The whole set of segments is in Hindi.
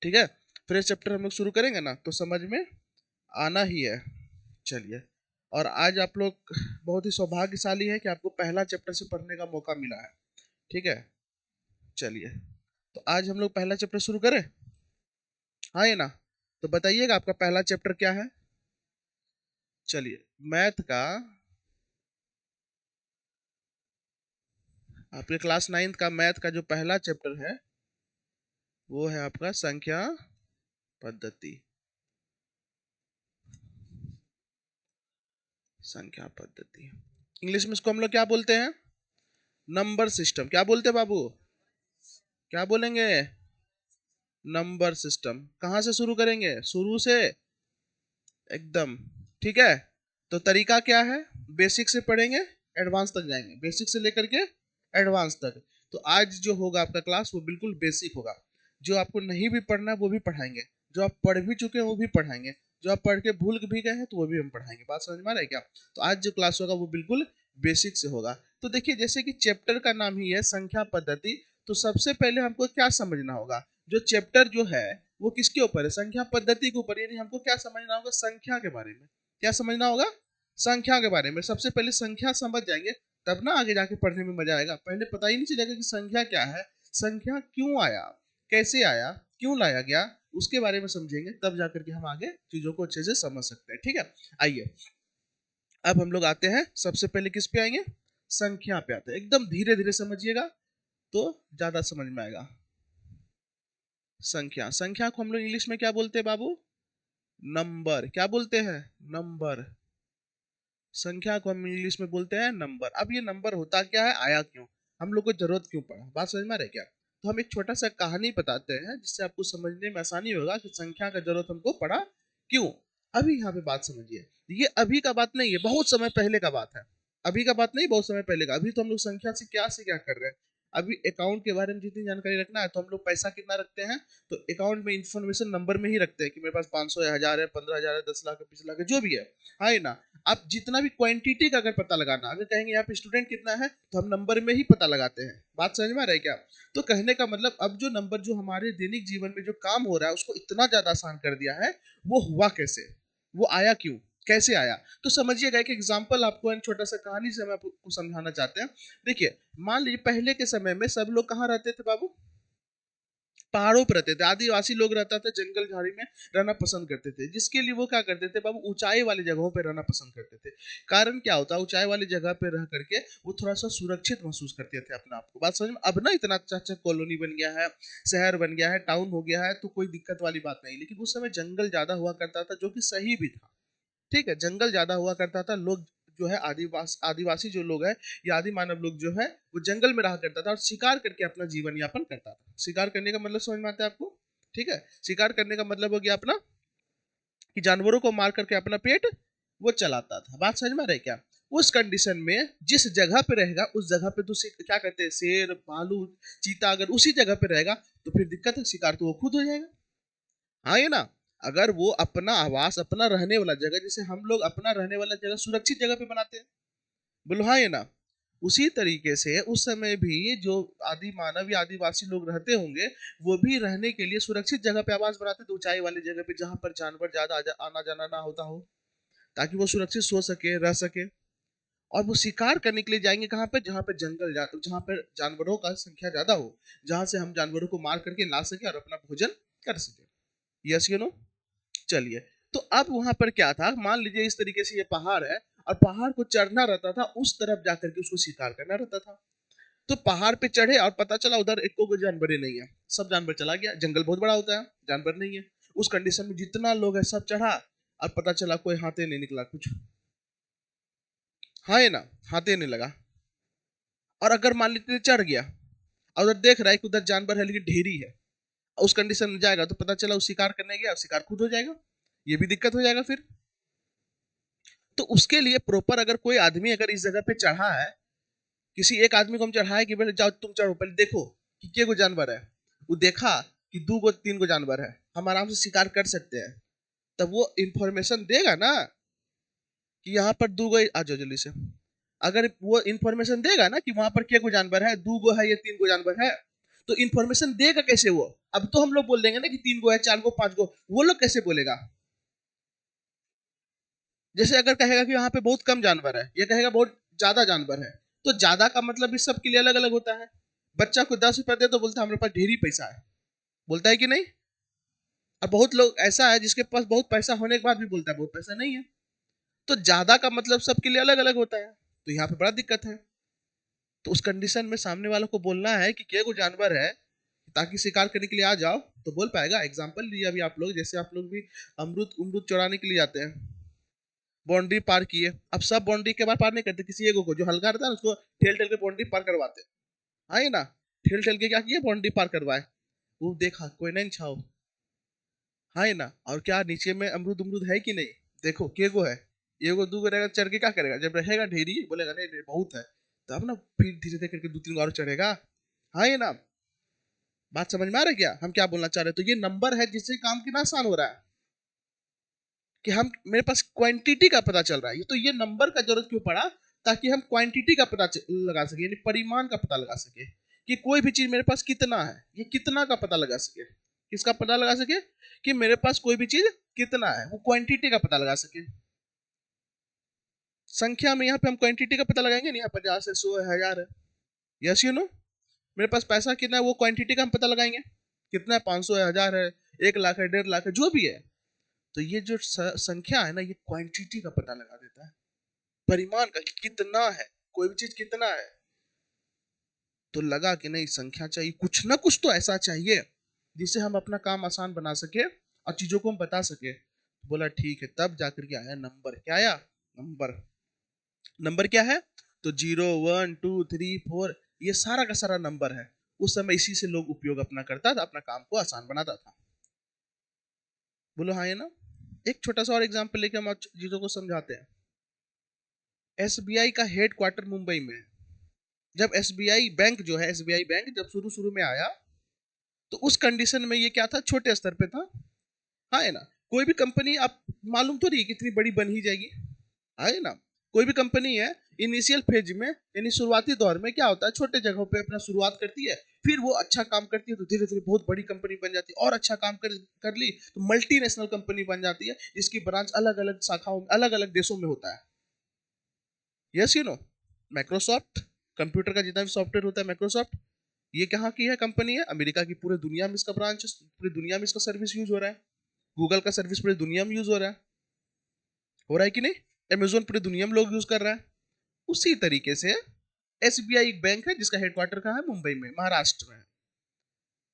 ठीक है, फ्रेश चैप्टर हम लोग शुरू करेंगे ना तो समझ में आना ही है। चलिए, और आज आप लोग बहुत ही सौभाग्यशाली है कि आपको पहला चैप्टर से पढ़ने का मौका मिला है। ठीक है, चलिए, तो आज हम लोग पहला चैप्टर शुरू करें। हाँ, ये ना, तो बताइएगा आपका पहला चैप्टर क्या है। चलिए, मैथ का, आपके क्लास 9th का मैथ का जो पहला चैप्टर है वो है आपका संख्या पद्धति। संख्या पद्धति, इंग्लिश में इसको हम लोग क्या बोलते हैं? Number system. क्या बोलते हैं बाबू? क्या बोलेंगे? Number system. कहाँ से शुरू करेंगे? शुरू से एकदम। ठीक है, तो तरीका क्या है? बेसिक से पढ़ेंगे, एडवांस तक जाएंगे, बेसिक से लेकर के एडवांस तक। तो आज जो होगा आपका क्लास वो बिल्कुल बेसिक होगा। जो आपको नहीं भी पढ़ना है वो भी पढ़ाएंगे, जो आप पढ़ भी चुके हैं वो भी पढ़ाएंगे, जो आप पढ़ के भूल भी गए हैं तो वो भी हम पढ़ाएंगे। बात समझ में आ रहा है क्या? तो आज जो क्लास होगा वो बिल्कुल बेसिक से होगा। तो देखिए, जैसे कि चैप्टर का नाम ही है संख्या पद्धति, तो सबसे पहले हमको क्या समझना होगा? जो चैप्टर जो है वो किसके ऊपर है? संख्या पद्धति के ऊपर। यानी हमको क्या समझना होगा? संख्या के बारे में। क्या समझना होगा? संख्या के बारे में। सबसे पहले संख्या समझ जाएंगे तब ना आगे जाके पढ़ने में मजा आएगा। पहले पता ही नहीं चलेगा कि संख्या क्या है, संख्या क्यों आया, कैसे आया, क्यों लाया गया, उसके बारे में समझेंगे तब जाकर के हम आगे चीजों को अच्छे से समझ सकते हैं। ठीक है, आइए अब हम लोग आते हैं, सबसे पहले किस पे आएंगे? संख्या पे आते हैं। एकदम धीरे धीरे समझिएगा तो ज्यादा समझ में आएगा। संख्या, संख्या को हम लोग इंग्लिश में क्या बोलते हैं बाबू? नंबर। क्या बोलते हैं? नंबर। संख्या को हम इंग्लिश में बोलते हैं नंबर। अब ये नंबर होता क्या है, आया क्यों, हम लोग को जरूरत क्यों पड़ा, बात समझ में आ रही है क्या? तो हम एक छोटा सा कहानी बताते हैं जिससे आपको समझने में आसानी होगा कि संख्या का जरूरत हमको पड़ा क्यों। अभी यहाँ पे बात समझिए, ये अभी का बात नहीं है, बहुत समय पहले का बात है। अभी का बात नहीं, बहुत समय पहले का। अभी तो हम लोग संख्या से क्या कर रहे हैं? अभी अकाउंट के बारे में जितनी जानकारी रखना है तो हम लोग पैसा कितना रखते हैं, तो अकाउंट में इंफॉर्मेशन नंबर में ही रखते हैं कि मेरे पास 500 है, 1000 है, 15,000 है, 10 लाख है, 20 लाख है, जो भी है। हाँ ना, आप जितना भी क्वांटिटी का अगर पता लगाना, अगर कहेंगे यहाँ पे स्टूडेंट कितना है तो हम नंबर में ही पता लगाते हैं। बात समझ में आ रहा है क्या? तो कहने का मतलब अब जो नंबर जो हमारे दैनिक जीवन में जो काम हो रहा है उसको इतना ज्यादा आसान कर दिया है, वो हुआ कैसे, वो आया क्यों, कैसे आया? तो समझिएगा, एक एग्जाम्पल आपको एक छोटा सा कहानी से हम आपको समझाना चाहते हैं। देखिए, मान लीजिए पहले के समय में सब लोग कहाँ रहते थे बाबू? पहाड़ों पर रहते थे। आदिवासी लोग रहता था, जंगल झाड़ी में रहना पसंद करते थे, जिसके लिए वो क्या करते थे बाबू? ऊंचाई वाली जगहों पर रहना पसंद करते थे। कारण क्या होता? ऊंचाई वाली जगह पे रह करके वो थोड़ा सा सुरक्षित महसूस करते थे अपने आप को। बात समझ में? अब ना इतना अच्छा अच्छा कॉलोनी बन गया है, शहर बन गया है, टाउन हो गया है, तो कोई दिक्कत वाली बात नहीं। लेकिन उस समय जंगल ज्यादा हुआ करता था, जो कि सही भी था। ठीक है, जंगल ज्यादा हुआ करता था, लोग जो है आदिवासी जो लोग है या आदि मानव लोग जो है वो जंगल में रहा करता था और शिकार करके अपना जीवन यापन करता था। शिकार करने का मतलब समझ में आता है आपको? ठीक है, शिकार करने का मतलब हो गया अपना कि जानवरों को मार करके अपना पेट वो चलाता था। बात समझ में आ रहा है क्या? उस कंडीशन में जिस जगह पे रहेगा उस जगह पे तो क्या कहते हैं, शेर, भालू, चीता अगर उसी जगह पे रहेगा तो फिर दिक्कत है, शिकार तो वो खुद हो जाएगा। हाँ, ये ना, अगर वो अपना आवास, अपना रहने वाला जगह, जैसे हम लोग अपना रहने वाला जगह सुरक्षित जगह पे बनाते हैं, बोलो हाँ ये ना, उसी तरीके से उस समय भी जो आदि मानव या आदिवासी लोग रहते होंगे वो भी रहने के लिए सुरक्षित जगह पे आवास बनाते थे, ऊंचाई वाली जगह पे जहां पर जानवर ज्यादा आना जाना ना होता हो, ताकि वो सुरक्षित सो सके, रह सके। और वो शिकार करने के लिए जाएंगे कहाँ पे? जहाँ पे जंगल जहाँ पे जानवरों का संख्या ज्यादा हो, जहां से हम जानवरों को मार करके ला सके और अपना भोजन कर सके। Yes you know. चलिए, तो अब वहां पर क्या था, मान लीजिए इस तरीके से ये पहाड़ है और पहाड़ को चढ़ना रहता था, उस तरफ जाकर के उसको शिकार करना रहता था। तो पहाड़ पे चढ़े और पता चला उधर एक को जानवर ही नहीं है, सब जानवर चला गया, जंगल बहुत बड़ा होता है, जानवर नहीं है। उस कंडीशन में जितना लोग है सब चढ़ा और पता चला कोई हाथे नहीं निकला कुछ। हाँ, ये ना, हाथे नहीं लगा। और अगर मान लीजिए चढ़ गया और उधर देख रहा है कि उधर जानवर है लेकिन ढेरी है, उस कंडीशन में जाएगा तो पता चला वो शिकार करने गया, शिकार खुद हो जाएगा, ये भी दिक्कत हो जाएगा फिर। तो उसके लिए प्रॉपर अगर कोई आदमी अगर इस जगह पे चढ़ा है, किसी एक आदमी को हम चढ़ाए कि बोले जाओ तुम चढ़ो, पहले देखो कि के गो जानवर है। वो देखा कि 2 3 गो जानवर है, हम आराम से शिकार कर सकते हैं, तब वो इंफॉर्मेशन देगा ना कि यहाँ पर 2 गो, आ जाओ जल्दी से। अगर वो इंफॉर्मेशन देगा ना कि वहां पर के गो जानवर है, 2 गो है या 3 गो जानवर है, तो इन्फॉर्मेशन देगा कैसे वो? अब तो हम लोग बोल देंगे ना कि 3 गो है, 4 गो, 5 गो, वो लोग कैसे बोलेगा? जैसे अगर कहेगा कि यहाँ पे बहुत कम जानवर है, ये कहेगा बहुत ज्यादा जानवर है, तो ज्यादा का मतलब इस सब के लिए अलग अलग होता है। बच्चा को 10 रुपए दे तो बोलता है हमारे पास ढेरी पैसा है, बोलता है कि नहीं? और बहुत लोग ऐसा है जिसके पास बहुत पैसा होने के बाद भी बोलता है बहुत पैसा नहीं है। तो ज्यादा का मतलब सबके लिए अलग अलग होता है, तो यहाँ पे बड़ा दिक्कत है। तो उस कंडीशन में सामने वालों को बोलना है कि क्या को जानवर है, ताकि शिकार करने के लिए आ जाओ, तो बोल पाएगा। एग्जाम्पल लिया अभी आप लोग, जैसे आप लोग भी अमरूद अमरूद चुराने के लिए जाते हैं, बाउंड्री पार किए, अब सब बाउंड्री के बार पार नहीं करते, किसी एक को जो हल्का रहता है उसको ठेल ठेल के बाउंड्री पार करवाते। हाँ ना, ठेल ठेल के क्या किए, बाउंड्री पार करवाए। वो देखा कोई नहीं छाओ, हाँ ना, और क्या नीचे में अमरूद अमरूद है कि नहीं? देखो के गो है, एगो दूगो रहेगा, चढ़ के क्या करेगा? जब रहेगा ढेरी बोलेगा नहीं नहीं बहुत है, तब ना फिर धीरे धीरे करके 2 3 और चढ़ेगा। हाँ ना, बात समझ में आ रहा है क्या हम क्या बोलना चाह रहे हैं? तो ये नंबर है जिससे काम कितना आसान हो रहा है कि हम, मेरे पास क्वांटिटी का पता चल रहा है। ये तो ये नंबर का जरूरत क्यों पड़ा? ताकि हम क्वांटिटी का पता लगा सके, यानी परिमाण का पता लगा सके कि कोई भी चीज मेरे पास कितना है, ये कितना का पता लगा सके। किसका पता लगा सके? कि मेरे पास कोई भी चीज कितना है, वो क्वांटिटी का पता लगा सके। संख्या में यहाँ पे हम क्वांटिटी का पता लगाएंगे नहीं, 50 है, 100 है, 1000 है। यस यू नो, मेरे पास पैसा कितना है वो क्वांटिटी का हम पता लगाएंगे, कितना है, 500 है, 1000 है, 1 लाख है, 1.5 लाख है, जो भी है। तो ये जो संख्या है ना, ये क्वांटिटी का पता लगा देता है, परिमाण का, कि कितना है, कोई भी चीज कितना है। तो लगा कि नहीं, संख्या चाहिए, कुछ ना कुछ तो ऐसा चाहिए जिससे हम अपना काम आसान बना सके और चीजों को हम बता सके। बोला ठीक है, तब जाकर के आया नंबर। क्या आया? नंबर। नंबर क्या है? तो 0 1 2 3 4, ये सारा का सारा नंबर है। उस समय इसी से लोग उपयोग अपना करता था, अपना काम को आसान बनाता था। बोलो हाँ, ये ना। एक छोटा सा और एग्जांपल लेके हम चीजों को समझाते हैं। एसबीआई का हेड क्वार्टर मुंबई में है। जब एसबीआई बैंक जो है, एसबीआई बैंक जब शुरू शुरू में आया, तो उस कंडीशन में ये क्या था, छोटे स्तर पे था। हाँ है ना, कोई भी कंपनी आप मालूम तो नहीं कितनी बड़ी बन ही जाएगी, है ना। कोई भी कंपनी है, इनिशियल फेज में यानी शुरुआती दौर में क्या होता है, छोटे जगहों पे अपना शुरुआत करती है, फिर वो अच्छा काम करती है तो धीरे धीरे बहुत बड़ी कंपनी बन जाती है, और अच्छा काम कर ली तो मल्टीनेशनल कंपनी बन जाती है, जिसकी ब्रांच अलग अलग शाखाओं में, अलग अलग देशों में होता है। Yes you know, Microsoft, computer का जितना भी सॉफ्टवेयर होता है माइक्रोसॉफ्ट, ये कहाँ की है कंपनी है? अमेरिका की। पूरे दुनिया में इसका ब्रांच है, पूरी दुनिया में इसका सर्विस यूज हो रहा है। गूगल का सर्विस पूरी दुनिया में यूज हो रहा है कि नहीं? अमेजोन पूरी दुनिया में लोग यूज कर रहा है। उसी तरीके से एसबीआई एक बैंक है जिसका हेडक्वार्टर कहाँ है? मुंबई में, महाराष्ट्र में।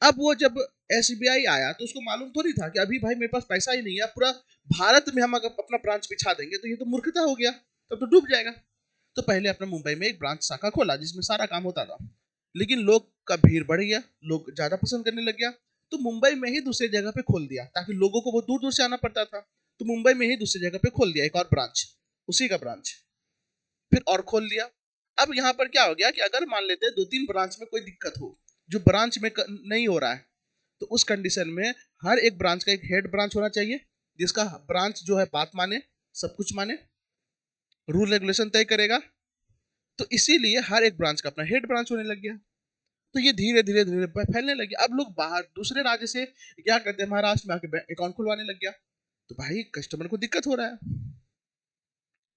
अब वो जब एसबीआई आया तो उसको मालूम तो नहीं था कि अभी भाई मेरे पास पैसा ही नहीं है, पूरा भारत में हम अगर अपना ब्रांच बिछा देंगे तो ये तो मूर्खता हो गया, तब तो डूब जाएगा। तो पहले अपना मुंबई में एक ब्रांच शाखा खोला जिसमें सारा काम होता था। लेकिन लोग का भीड़ बढ़ गया, लोग ज्यादा पसंद करने लग गया, तो मुंबई में ही दूसरी जगह पे खोल दिया, ताकि लोगों को बहुत दूर दूर से आना पड़ता था। तो मुंबई में ही दूसरी जगह पे खोल दिया एक और ब्रांच, उसी का ब्रांच। फिर और खोल लिया। अब यहाँ पर क्या हो गया कि अगर मान लेते हैं 2 3 ब्रांच में कोई दिक्कत हो, जो ब्रांच में नहीं हो रहा है, तो उस कंडीशन में हर एक ब्रांच का एक हेड ब्रांच होना चाहिए, जिसका ब्रांच जो है बात माने, सब कुछ माने, रूल रेगुलेशन तय करेगा। तो इसीलिए हर एक ब्रांच का अपना हेड ब्रांच होने लग गया। तो ये धीरे धीरे धीरे फैलने लगी। अब लोग बाहर दूसरे राज्य से क्या करते हैं, महाराष्ट्र में आके अकाउंट खुलवाने लग गया। तो भाई कस्टमर को दिक्कत हो रहा है,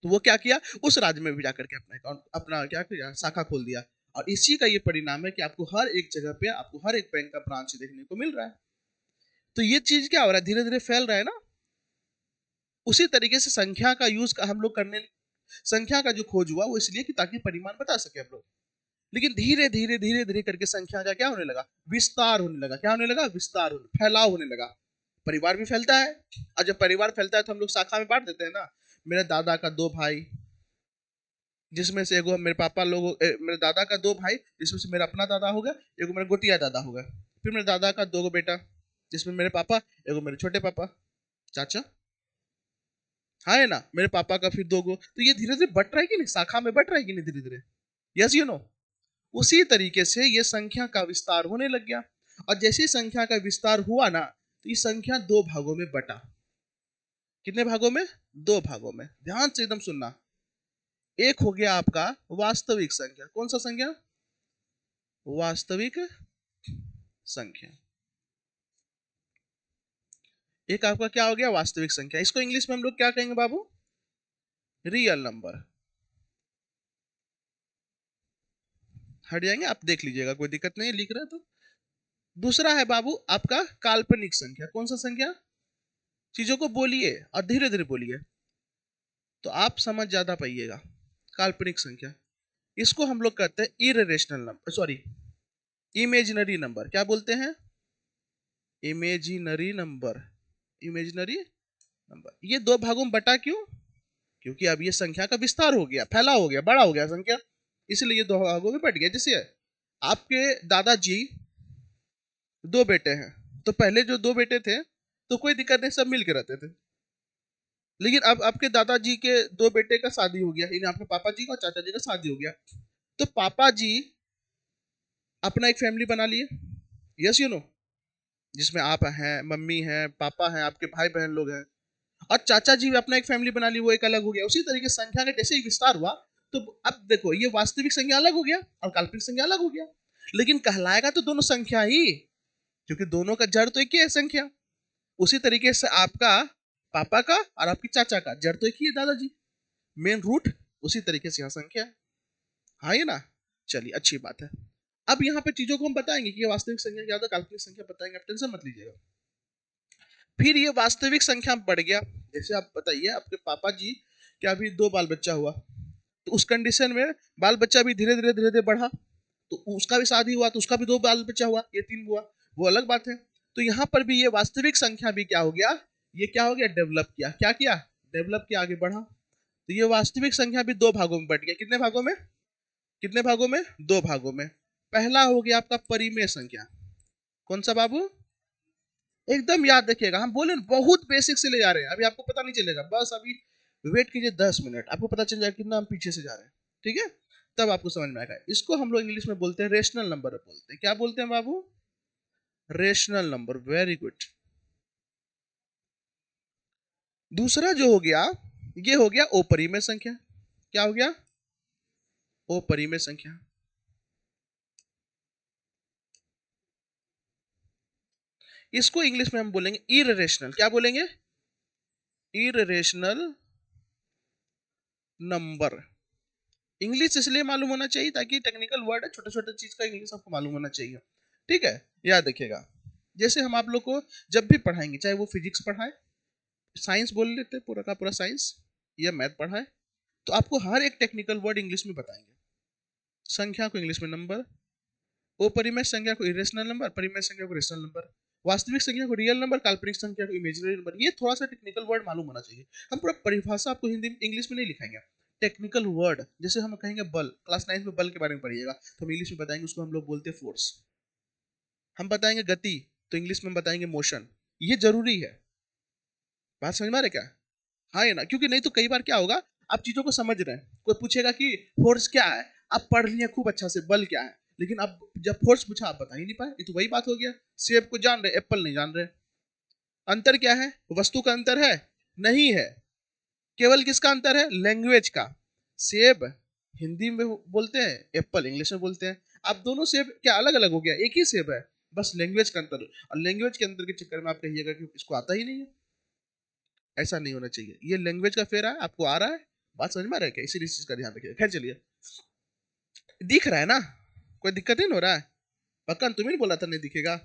तो वो क्या किया, उस राज्य में भी जाकर के अपना अकाउंट, अपना क्या किया, शाखा खोल दिया। और इसी का ये परिणाम है कि आपको हर एक जगह पे, आपको हर एक बैंक का ब्रांच देखने को मिल रहा है। तो ये चीज क्या हो रहा है, धीरे धीरे फैल रहा है ना। उसी तरीके से संख्या का यूज का हम लोग करने, संख्या का जो खोज हुआ वो इसलिए कि ताकि परिमाण बता सके हम लोग। लेकिन धीरे धीरे धीरे धीरे करके संख्या का क्या होने लगा, विस्तार होने लगा। क्या होने लगा? विस्तार होने, फैलाव होने लगा। परिवार भी फैलता है, और जब परिवार फैलता है तो हम लोग शाखा में बांट देते हैं ना। मेरे दादा का 2 भाई, जिसमें से एगो मेरे पापा लोग, मेरे दादा का 2 भाई जिसमें से मेरा अपना दादा हो गया, एगो मेरा गोतिया दादा हो गया। फिर मेरे दादा का 2 बेटा, जिसमें मेरे पापा, एगो मेरे छोटे पापा, चाचा। हाँ है ना, मेरे पापा का फिर 2 तो ये धीरे धीरे बट रहा है कि नहीं, शाखा में बट रहा है कि नहीं धीरे धीरे? Yes you know. उसी तरीके से ये संख्या का विस्तार होने लग गया। और जैसे ही संख्या का विस्तार हुआ ना, तो ये संख्या 2 भागों में बटा। कितने भागों में? 2 भागों में। ध्यान से एकदम सुनना। एक हो गया आपका वास्तविक संख्या। कौन सा संख्या? वास्तविक संख्या। एक आपका क्या हो गया, वास्तविक संख्या। इसको इंग्लिश में हम लोग क्या कहेंगे बाबू, रियल नंबर। हट जाएंगे, आप देख लीजिएगा, कोई दिक्कत नहीं है, लिख रहे हैं तो। दूसरा है बाबू आपका काल्पनिक संख्या। कौन सा संख्या, चीजों को बोलिए और धीरे धीरे बोलिए तो आप समझ ज्यादा पाइएगा। काल्पनिक संख्या, इसको हम लोग कहते हैं irrational number, sorry imaginary number. क्या बोलते हैं, इमेजिनरी नंबर। इमेजिनरी नंबर, ये दो भागों में बटा क्यों, क्योंकि अब ये संख्या का विस्तार हो गया, फैला हो गया, बड़ा हो गया संख्या, इसलिए ये दो भागों में बट गया। जैसे आपके दादाजी दो बेटे हैं, तो पहले जो दो बेटे थे तो कोई दिक्कत नहीं, सब मिल के रहते थे। लेकिन अब आपके दादाजी के दो बेटे का शादी हो गया, यानी आपके पापा जी का और चाचा जी का शादी हो गया, तो पापा जी अपना एक फैमिली बना लिए, यस यू नो, जिसमें आप हैं, मम्मी हैं, पापा हैं, आपके भाई बहन लोग हैं, और चाचा जी भी अपना एक फैमिली बना ली, वो एक अलग हो गया। उसी तरीके संख्या का जैसे ही विस्तार हुआ, तो अब देखो ये वास्तविक संख्या अलग हो गया और काल्पनिक संख्या अलग हो गया, लेकिन कहलाएगा तो दोनों संख्या ही, क्योंकि दोनों का जड़ तो एक ही है, संख्या। उसी तरीके से आपका पापा का और आपकी चाचा का जड़ तो एक ही है, दादाजी, मेन रूट उसी तरीके से यहाँ संख्या है। हाँ, ये ना, चलिए अच्छी बात है। अब यहाँ पे चीजों को हम बताएंगे कि ये वास्तविक संख्या क्या होता है, काल्पनिक संख्या बताएंगे, आप टेंशन मत लीजिएगा। फिर ये वास्तविक संख्या बढ़ गया, जैसे आप बताइए आपके पापा जी क्या अभी दो बाल बच्चा हुआ, तो उस कंडीशन में बाल बच्चा भी धीरे धीरे धीरे धीरे बढ़ा, तो उसका भी शादी हुआ तो उसका भी दो बाल बच्चा हुआ, ये तीन हुआ, वो अलग बात है। तो यहाँ पर भी ये वास्तविक संख्या भी क्या हो गया, ये क्या हो गया, डेवलप किया। क्या किया, डेवलप किया, आगे बढ़ा। तो ये वास्तविक संख्या भी दो भागों में बट गया। कितने भागों में, कितने भागों में, दो भागों में। पहला हो गया आपका परिमेय संख्या। कौन सा बाबू, एकदम याद रखिएगा, हम बोले बहुत बेसिक से ले जा रहे हैं, अभी आपको पता नहीं चलेगा, बस अभी वेट कीजिए 10 मिनट, आपको पता चल जाएगा कितना हम पीछे से जा रहे हैं, ठीक है, तब आपको समझ में आएगा। इसको हम लोग इंग्लिश में बोलते हैं रेशनल नंबर बोलते हैं। क्या बोलते हैं बाबू, रेशनल नंबर, वेरी गुड। दूसरा जो हो गया, ये हो गया अपरिमेय संख्या। क्या हो गया, अपरिमेय संख्या। इसको इंग्लिश में हम बोलेंगे इरेशनल। क्या बोलेंगे, इरेशनल नंबर। इंग्लिश इसलिए मालूम होना चाहिए ताकि टेक्निकल वर्ड है, छोटे छोटे चीज का इंग्लिश आपको मालूम होना चाहिए, ठीक है। याद रखिएगा, जैसे हम आप लोग को जब भी पढ़ाएंगे, चाहे वो फिजिक्स पढ़ाए, साइंस बोल लेते पूरा का पूरा साइंस, या मैथ पढ़ाए, तो आपको हर एक टेक्निकल वर्ड इंग्लिश में बताएंगे। संख्या को इंग्लिश में नंबर, अपरिमेय संख्या को इरेशनल नंबर, परिमेय संख्या को रेशनल नंबर, वास्तविक संख्या को रियल नंबर, काल्पनिक संख्या को इमेजिनरी नंबर। ये थोड़ा सा टेक्निकल वर्ड मालूम होना चाहिए। हम पूरा परिभाषा आपको हिंदी में इंग्लिश में नहीं लिखाएंगे, टेक्निकल वर्ड, जैसे हम कहेंगे बल, क्लास 9 में बल के बारे में पढ़िएगा तो हम इंग्लिश में बताएंगे, उसको हम लोग बोलते हैं फोर्स। हम बताएंगे गति, तो इंग्लिश में बताएंगे मोशन। ये जरूरी है, बात समझ में आ रहा है क्या, हाँ, ये ना, क्योंकि नहीं तो कई बार क्या होगा, आप चीजों को समझ रहे हैं, कोई पूछेगा कि फोर्स क्या है, आप पढ़ लिए खूब अच्छा से बल क्या है, लेकिन अब जब फोर्स पूछा आप बता ही नहीं पाए, ये तो वही बात हो गया, सेब को जान रहे, एप्पल नहीं जान रहे। अंतर क्या है, वस्तु का अंतर है, नहीं है, केवल किसका अंतर है, लैंग्वेज का। सेब हिंदी में बोलते हैं, एप्पल इंग्लिश में बोलते हैं, आप दोनों सेब क्या अलग अलग हो गया, एक ही सेब है, बस लैंग्वेज का अंतर। और लैंग्वेज के अंतर के चक्कर में आप कहिएगा कि इसको आता ही नहीं है, ऐसा नहीं होना चाहिए। ये लैंग्वेज का फेरा है, आपको आ रहा है, बात समझ में आ रहा है क्या, इसी चीज का ध्यान रखिए। खैर चलिए, दिख रहा है ना, कोई दिक्कत नहीं हो रहा है, पक्का तुम्हें नहीं बोला था नहीं दिखेगा,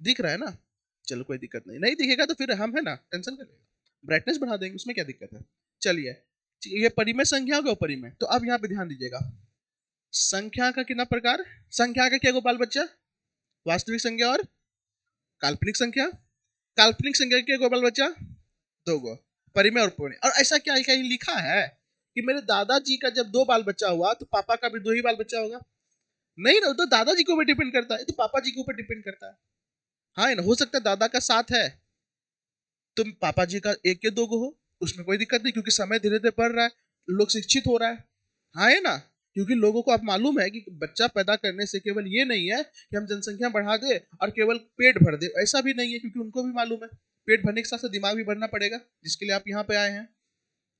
दिख रहा है ना, चलो कोई दिक्कत नहीं, नहीं दिखेगा तो फिर हम है ना, टेंशन कर लेगा, ब्राइटनेस बढ़ा देंगे, उसमें क्या दिक्कत है। चलिए, ये परिमेय संख्या हो गया, परिमेय। तो अब यहाँ पे ध्यान दीजिएगा, संख्या का कितना प्रकार, संख्या का क्या गो बाल बच्चा, वास्तविक संख्या और काल्पनिक संख्या। काल्पनिक संख्या के गो बाल बच्चा, दो गो, परिमेय और परिमेय। और ऐसा क्या कहीं लिखा है कि मेरे दादाजी का जब दो बाल बच्चा हुआ तो पापा का भी दो ही बाल बच्चा होगा, नहीं ना, तो दादाजी के ऊपर डिपेंड करता है, तो पापा जी के ऊपर डिपेंड करता है। हाँ, ना, हो सकता है दादा का 7 है तो पापा जी का एक के दो गो हो, उसमें कोई दिक्कत नहीं, क्योंकि समय धीरे धीरे बढ़ रहा है, लोग शिक्षित हो रहा है। हाँ, है ना, क्योंकि लोगों को अब मालूम है कि बच्चा पैदा करने से केवल ये नहीं है कि हम जनसंख्या बढ़ा दे और केवल पेट भर दे, ऐसा भी नहीं है, क्योंकि उनको भी मालूम है पेट भरने के साथ साथ दिमाग भी भरना पड़ेगा, जिसके लिए आप यहाँ पे आए हैं।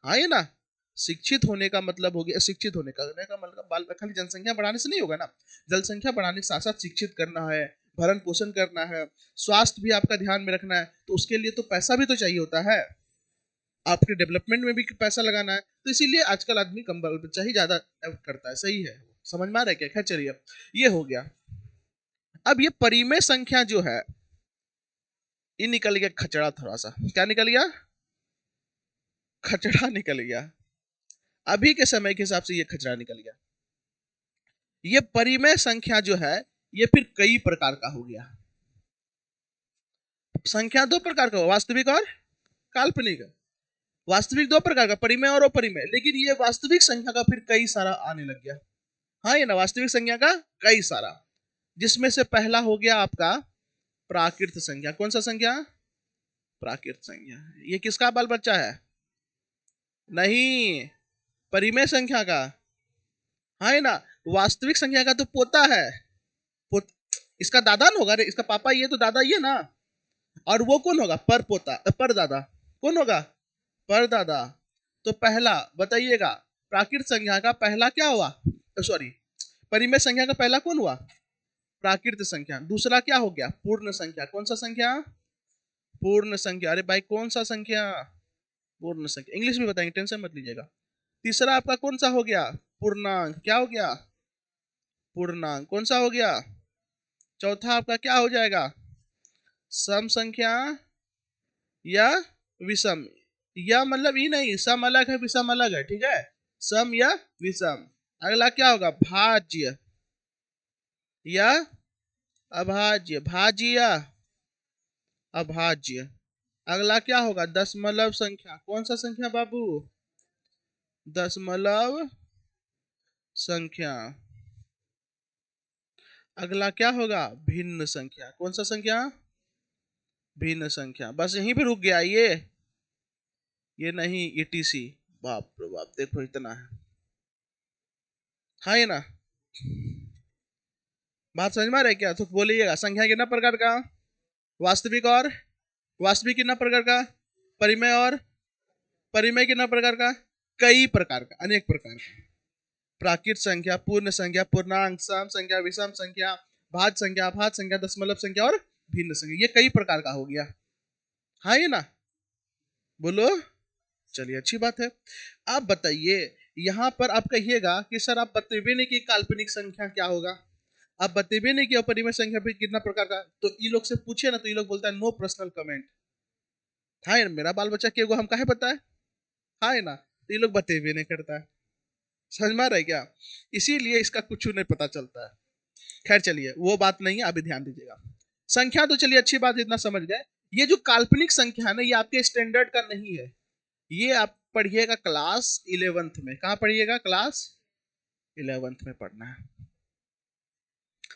हाँ, ये ना, शिक्षित होने का मतलब हो गया, शिक्षित होने का मतलब बाल खाली जनसंख्या बढ़ाने से नहीं होगा ना, जनसंख्या बढ़ाने के साथ साथ शिक्षित करना है, भरण पोषण करना है, स्वास्थ्य भी आपका ध्यान में रखना है, तो उसके लिए तो पैसा भी तो चाहिए होता है, आपके डेवलपमेंट में भी पैसा लगाना है, तो इसीलिए आजकल आदमी कम बाल बच्चा ही ज्यादा करता है। सही है, समझ में आ रहा है क्या? खैर चलिए, ये हो गया। अब ये परिमेय संख्या जो है, ये निकल गया खचड़ा, थोड़ा सा क्या निकल गया? खचड़ा निकल गया। अभी के समय के हिसाब से ये खचड़ा निकल गया। ये परिमेय संख्या जो है, ये फिर कई प्रकार का हो गया। संख्या दो प्रकार का, वास्तविक और काल्पनिक। वास्तविक दो प्रकार का, परिमेय और अपरिमेय, लेकिन ये वास्तविक संख्या का फिर कई सारा आने लग गया। हाँ, ये ना वास्तविक संख्या का कई सारा, जिसमें से पहला हो गया आपका प्राकृत संख्या। कौन सा संख्या? प्राकृत संख्या। ये किसका बाल बच्चा है? नहीं, परिमेय संख्या का। हाँ, है ना, वास्तविक संख्या का तो पोता है। इसका दादा ना होगा रे, इसका पापा ये तो दादा ये ना, और वो कौन होगा? पर पोता, पर दादा कौन होगा? पर दादा। तो पहला बताइएगा, प्राकृत संख्या का पहला क्या हुआ? सॉरी, परिमेय संख्या का पहला कौन हुआ? प्राकृत संख्या। दूसरा क्या हो गया? पूर्ण संख्या। कौन सा संख्या? पूर्ण संख्या। अरे भाई कौन सा संख्या? पूर्ण संख्या। इंग्लिश में बताएंगे, टेंशन मत लीजिएगा। तीसरा आपका कौन सा हो गया? पूर्णांक। क्या हो गया? पूर्णांक। कौन सा हो गया? चौथा आपका क्या हो जाएगा? सम संख्या या विषम। या मतलब ये नहीं, सम अलग है विषम अलग है, ठीक है, सम या विषम। अगला क्या होगा? भाज्य या अभाज्य। भाज्य या अभाज्य। अगला क्या होगा? दशमलव संख्या। कौन सा संख्या बाबू? दशमलव संख्या। अगला क्या होगा? भिन्न संख्या। कौन सा संख्या? भिन्न संख्या। बस यहीं पे रुक गया ये नहीं, ईटीसी। बाप रे बाप, देखो इतना है। हाँ, ये ना, बात समझ में आ रहा है क्या? तो बोलिएगा, संख्या कितना प्रकार का? वास्तविक और वास्तविक कितना प्रकार का? परिमेय और परिमेय कितना प्रकार का? कई प्रकार का, अनेक प्रकार का। प्राकृत संख्या, पूर्ण संख्या, पूर्णांक, सम संख्या, विषम संख्या, भाज्य संख्या, अभाज्य संख्या, दशमलव संख्या और भिन्न संख्या। ये कई प्रकार का हो गया। हाँ, ये ना, बोलो। चलिए, अच्छी बात है। आप बताइए, यहाँ पर आप कहिएगा कि सर आप बतेबे नहीं कि काल्पनिक संख्या क्या होगा, आप बतेबे नहीं कि अपरिमेय संख्या भी कितना प्रकार का। तो ये लोग से पूछे ना, तो ये लोग बोलता है नो पर्सनल कमेंट। हाँ, मेरा बाल बच्चा के हम काहे बताए? हाँ, है ना, तो ये लोग बतेबे नहीं करता है। समझ में आ रहा है क्या? इसीलिए इसका कुछ नहीं पता चलता है। खैर चलिए, वो बात नहीं है, अभी ध्यान दीजिएगा। संख्या तो चलिए अच्छी बात, इतना समझ गए। ये जो काल्पनिक संख्या है ना, ये आपके स्टैंडर्ड का नहीं है। ये आप पढ़िएगा क्लास 11th में। कहाँ पढ़िएगा? क्लास 11th में पढ़ना है।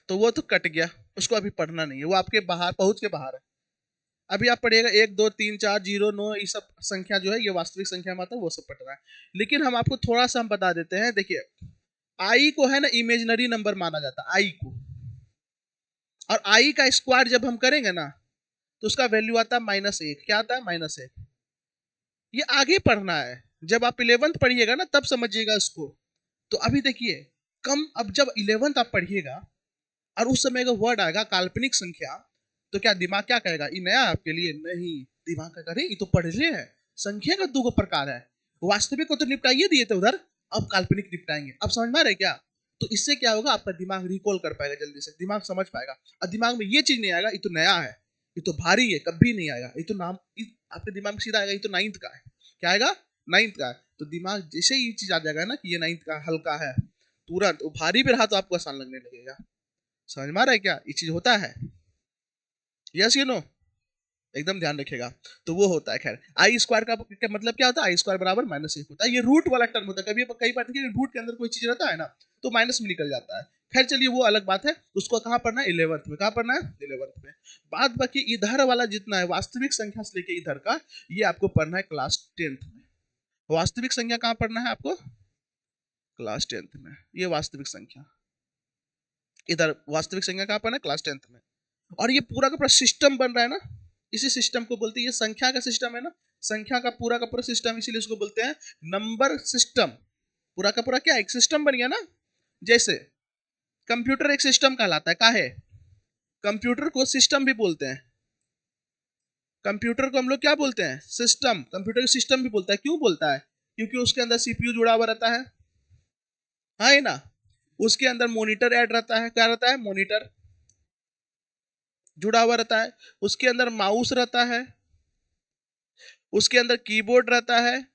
तो वो तो कट गया, उसको अभी पढ़ना नहीं है, वो आपके बाहर, पहुंच के बाहर है। अभी आप पढ़िएगा 1 2 3 4 0 9, ये सब संख्या जो है ये वास्तविक संख्या में आता है, वो सब पढ़ना है। लेकिन हम आपको थोड़ा सा हम बता देते हैं। देखिए, आई को है ना इमेजिनरी नंबर माना जाता है, आई को। और आई का स्क्वायर जब हम करेंगे ना, तो उसका वैल्यू आता है -1। क्या आता है? -1। ये आगे पढ़ना है, जब आप 11th पढ़िएगा ना तब समझिएगा इसको। तो अभी देखिए, कम, अब जब 11th आप पढ़िएगा और उस समय का वर्ड आएगा काल्पनिक संख्या, तो क्या दिमाग क्या कहेगा? ये नया है आपके लिए? नहीं, दिमाग कहेगा अरे ये तो पढ़ ले है, संख्या का दो प्रकार है, वास्तविक को तो निपटाइए दिए थे उधर, अब काल्पनिक निपटाएंगे। अब समझ में आ रहा है क्या? तो इससे क्या होगा? आपका दिमाग रिकॉल कर पाएगा, जल्दी से दिमाग समझ पाएगा। और दिमाग में ये चीज नहीं आएगा ये तो नया है, ये तो भारी है, कभी नहीं आएगा। ये तो नाम, आपके दिमाग में सीधा आएगा ये तो 9th का है। क्या आएगा? 9th का है। तो दिमाग जैसे ये चीज आ जाएगा ना कि ये 9th का हल्का है, तुरंत वो भारी भी रहा तो आपको आसान लगने लगेगा। समझ में आ रहा है क्या? ये चीज होता है। यस यू नो, एकदम ध्यान रखिएगा। तो वो होता है। खैर, आई स्क्वायर का मतलब क्या होता है? आई स्क्वायर बराबर -1 होता है। ये रूट वाला टर्म होता है। कभी कई बार देखिए, रूट के अंदर कोई चीज रहता है ना, तो माइनस में निकल जाता है। खैर चलिए, वो अलग बात है। उसको कहाँ पढ़ना है? 11th में। कहाँ पढ़ना है? 11th में। बाद बाकी इधर वाला जितना है वास्तविक संख्या से लेके इधर का, ये आपको पढ़ना है क्लास 10th में। वास्तविक संख्या कहाँ पढ़ना है आपको? क्लास 10th में। ये वास्तविक संख्या, इधर वास्तविक संख्या कहाँ पढ़ना है? क्लास 10th में। और ये पूरा का पूरा सिस्टम बन रहा है ना, इसी सिस्टम को बोलते हैं, ये संख्या का सिस्टम है ना, संख्या का पूरा सिस्टम, इसीलिए इसको बोलते हैं नंबर सिस्टम। पूरा का पूरा क्या? एक सिस्टम बन गया ना। जैसे कंप्यूटर एक सिस्टम कहलाता है, का है? कंप्यूटर को सिस्टम भी बोलते हैं। कंप्यूटर को हम लोग क्या बोलते हैं? सिस्टम। कंप्यूटर को सिस्टम भी बोलता है। क्यों बोलता है? क्योंकि उसके अंदर सीपीयू जुड़ा हुआ रहता है। हाँ, है ना। उसके अंदर मॉनिटर ऐड रहता है। क्या रहता है? मॉनिटर जुड़ा हुआ रहता है। उसके अंदर माउस रहता है। उसके अंदर कीबोर्ड रहता है।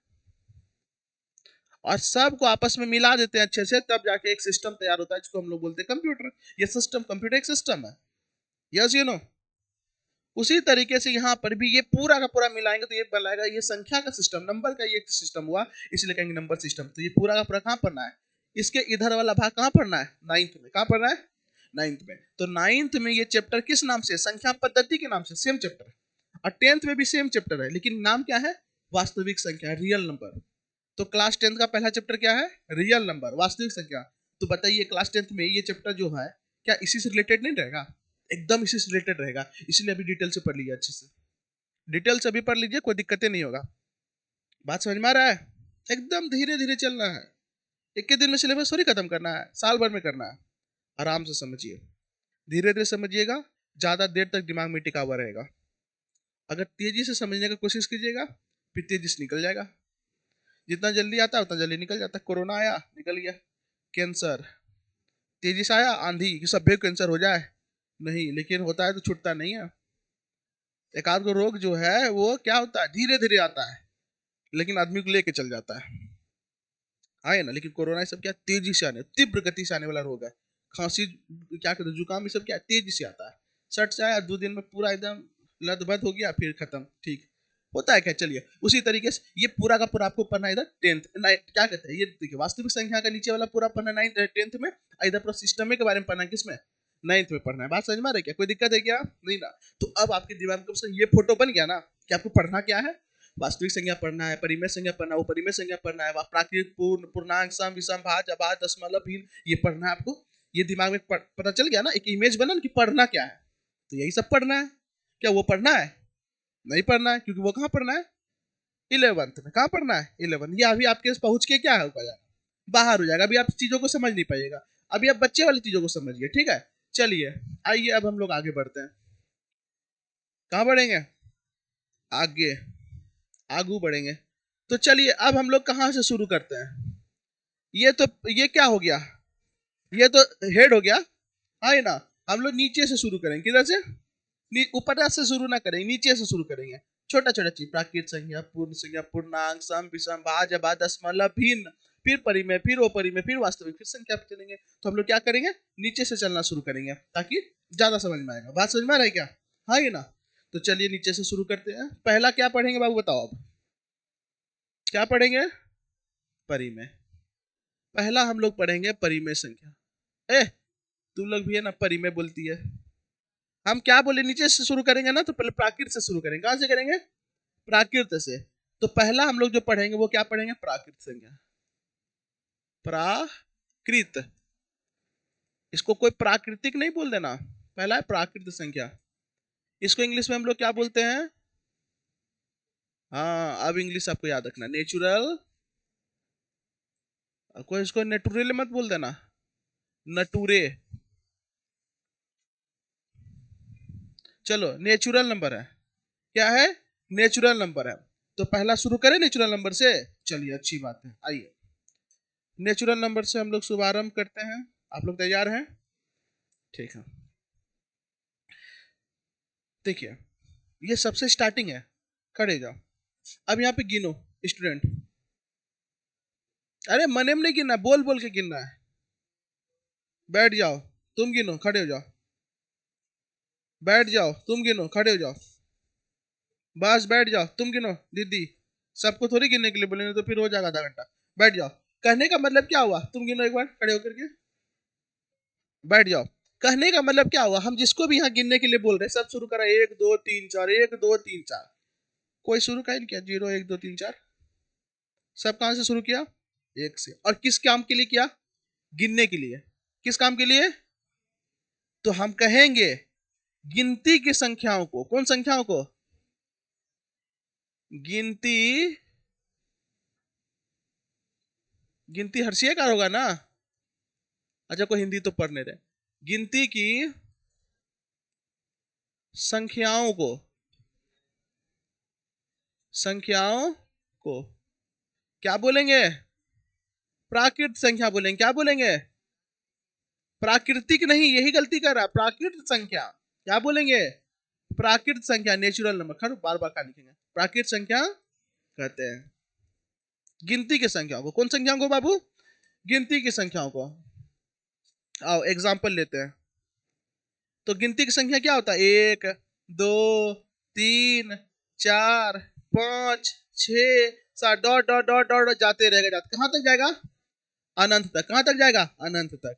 और सबको आपस में मिला देते हैं अच्छे से, तब जाके एक सिस्टम तैयार होता है जिसको हम लोग बोलते हैं कंप्यूटर। ये सिस्टम, कंप्यूटर एक सिस्टम है। Yes you know. उसी तरीके से यहाँ पर भी ये पूरा का पूरा मिलाएंगे तो ये बनाएगा, ये संख्या का सिस्टम, नंबर का ये सिस्टम हुआ, इसलिए कहेंगे नंबर सिस्टम। तो ये पूरा का पूरा कहाँ पढ़ना है? इसके इधर वाला भाग कहाँ पढ़ना है? नाइन्थ में। कहाँ पढ़ना है? नाइन्थ में। तो नाइन्थ में ये चैप्टर किस नाम से? संख्या पद्धति के नाम से, सेम चैप्टर। और टेंथ में भी सेम चैप्टर है, लेकिन नाम क्या है? वास्तविक संख्या, रियल नंबर। तो क्लास टेंथ का पहला चैप्टर क्या है? रियल नंबर, वास्तविक संख्या। तो बताइए क्लास टेंथ में ये चैप्टर जो है, क्या इसी से रिलेटेड नहीं रहेगा? एकदम इसी से रिलेटेड रहेगा। इसलिए अभी डिटेल से पढ़ लीजिए अच्छे से। डिटेल से अभी पढ़ लीजिए, कोई दिक्कतें नहीं होगा। बात समझ में आ रहा है? एकदम धीरे धीरे चलना है। एक ही दिन में सिलेबस थोड़ी खत्म करना है, साल भर में करना है। आराम से समझिए, धीरे धीरे समझिएगा, ज्यादा देर तक दिमाग में टिका हुआ रहेगा। अगर तेजी से समझने की कोशिश कीजिएगा, फिर तेजी से निकल जाएगा। जितना जल्दी आता है उतना जल्दी निकल जाता है। कोरोना आया, निकल गया। कैंसर तेजी से आया, आंधी कि सब कैंसर हो जाए, नहीं, लेकिन होता है तो छूटता नहीं है। एक आध गो रोग जो है वो क्या होता है, धीरे धीरे आता है, लेकिन आदमी को लेके चल जाता है। आए ना, लेकिन कोरोना सब क्या तेजी से आने, तीव्र गति से आने वाला रोग है। खांसी, क्या कहते हैं, जुकाम, ये सब क्या तेजी से आता है। सट से आया, 2 दिन में पूरा एकदम लदबद हो गया, फिर खत्म। ठीक होता है क्या? चलिए, उसी तरीके से ये पूरा का पूरा आपको पढ़ना है इधर टेंथ, क्या कहते हैं, ये देखिए वास्तविक संख्या का नीचे वाला पूरा पढ़ना नाइन्थ टेंथ में। इधर पूरा सिस्टम के बारे में पढ़ना है, किसमें? नाइन्थ में पढ़ना है। बात समझ में आ रही है क्या? कोई दिक्कत है क्या? नहीं ना। तो अब आपके दिमाग में ये फोटो बन गया ना कि आपको पढ़ना क्या है? वास्तविक संज्ञा पढ़ना है, परिमेय संज्ञा पढ़ना है, वो परिमेय संज्ञा पढ़ना है, प्राकृत, पूर्ण, पूर्णांक, सम, विषम, भाज्य, अभाज्य, दशमलव, भिन्न, ये पढ़ना है आपको। ये दिमाग में पता चल गया ना, एक इमेज बना ना कि पढ़ना क्या है। तो यही सब पढ़ना है। क्या वो पढ़ना है? नहीं पढ़ना है, क्योंकि वो कहाँ पढ़ना है? 11th में। कहाँ पढ़ना है? 11th। ये अभी आपके पहुंच के क्या होगा, बाहर हो जाएगा। अभी आप चीजों को समझ नहीं पाइएगा। अभी आप बच्चे वाली चीजों को समझिए, ठीक है। चलिए, आइए अब हम लोग आगे बढ़ते हैं। कहाँ बढ़ेंगे? आगे, आगू बढ़ेंगे। तो चलिए, अब हम लोग कहाँ से शुरू करते हैं? ये तो, ये क्या हो गया? ये तो हेड हो गया। हाँ, है ना। हम लोग नीचे से शुरू करेंगे। किधर से? ऊपर से शुरू ना करेंगे, नीचे से शुरू करेंगे। छोटा छोटा चीज, प्राकृत संज्ञा, पूर्ण संज्ञा, पूर्णांक, सम, विषम, भाज्य, अभाज्य, दशमलव, भिन्न, फिर परिमेय, फिर अपरिमेय, फिर वास्तविक, फिर संख्या पे चलेंगे। तो हम लोग क्या करेंगे? नीचे से चलना शुरू करेंगे, ताकि ज्यादा समझ में आएगा। बात समझ में आ रहा है क्या? हाँ, ये ना। तो चलिए नीचे से शुरू करते हैं। पहला क्या पढ़ेंगे बाबू, बताओ अब क्या पढ़ेंगे? परिमेय। पहला हम लोग पढ़ेंगे परिमेय संख्या। ए, तुम लोग भी है ना परिमेय बोलती है। हम क्या बोले, नीचे से शुरू करेंगे ना, तो पहले प्राकृत से शुरू करेंगे। कहां से करेंगे? प्राकृत से। तो पहला हम लोग जो पढ़ेंगे वो क्या पढ़ेंगे? प्राकृत संख्या। प्राकृत, इसको कोई प्राकृतिक नहीं बोल देना। पहला है प्राकृत संख्या। इसको इंग्लिश में हम लोग क्या बोलते हैं? हाँ, अब इंग्लिश आपको याद रखना, नेचुरल। कोई इसको नेटुरल मत बोल देना, नटूरे। चलो, नेचुरल नंबर है। क्या है? नेचुरल नंबर है। तो पहला शुरू करें नेचुरल नंबर से। चलिए, अच्छी बात है, आइए नेचुरल नंबर से हम लोग शुभारंभ करते हैं। आप लोग तैयार हैं? ठीक है। देखिए, ये सबसे स्टार्टिंग है। खड़े जाओ। अब यहाँ पे गिनो स्टूडेंट। अरे मने में नहीं गिनना, बोल बोल के गिनना है। बैठ जाओ, तुम गिनो, खड़े हो जाओ। बैठ जाओ, तुम गिनो, खड़े हो जाओ। बस बैठ जाओ, तुम गिनो। दीदी, सबको थोड़ी गिनने के लिए बोलेंगे, तो फिर हो जाएगा आधा घंटा। बैठ जाओ। कहने का मतलब क्या हुआ? तुम गिनो एक बार खड़े होकर के। बैठ जाओ। कहने का मतलब क्या हुआ? हम जिसको भी यहाँ गिनने के लिए बोल रहे हैं, सब शुरू करा 1 2 3 4, 1 2 3 4। कोई शुरू का ही नहीं किया 0 1 2 3 4। सब कहां से शुरू किया? एक से। और किस काम के लिए किया? गिनने के लिए। किस काम के लिए? तो हम कहेंगे गिनती की संख्याओं को, कौन संख्याओं को? गिनती, गिनती हर्षियकार होगा ना। अच्छा, कोई हिंदी तो पढ़ने रहे। गिनती की संख्याओं को, संख्याओं को क्या बोलेंगे? प्राकृत संख्या बोलेंगे। क्या बोलेंगे? प्राकृतिक नहीं, यही गलती कर रहा है। प्राकृत संख्या क्या बोलेंगे? प्राकृत संख्या, नेचुरल नंबर। खैर बार बार क्या लिखेंगे? प्राकृत संख्या कहते हैं गिनती की संख्याओं को। कौन संख्याओं को बाबू? गिनती की संख्याओं को। आओ एग्जाम्पल लेते हैं। तो गिनती की संख्या क्या होता है? 1 2 3 4 5 6 7 डॉट डॉट डॉट डॉट जाते रहेगा, जाते कहां तक जाएगा? अनंत तक। कहां तक जाएगा? अनंत तक।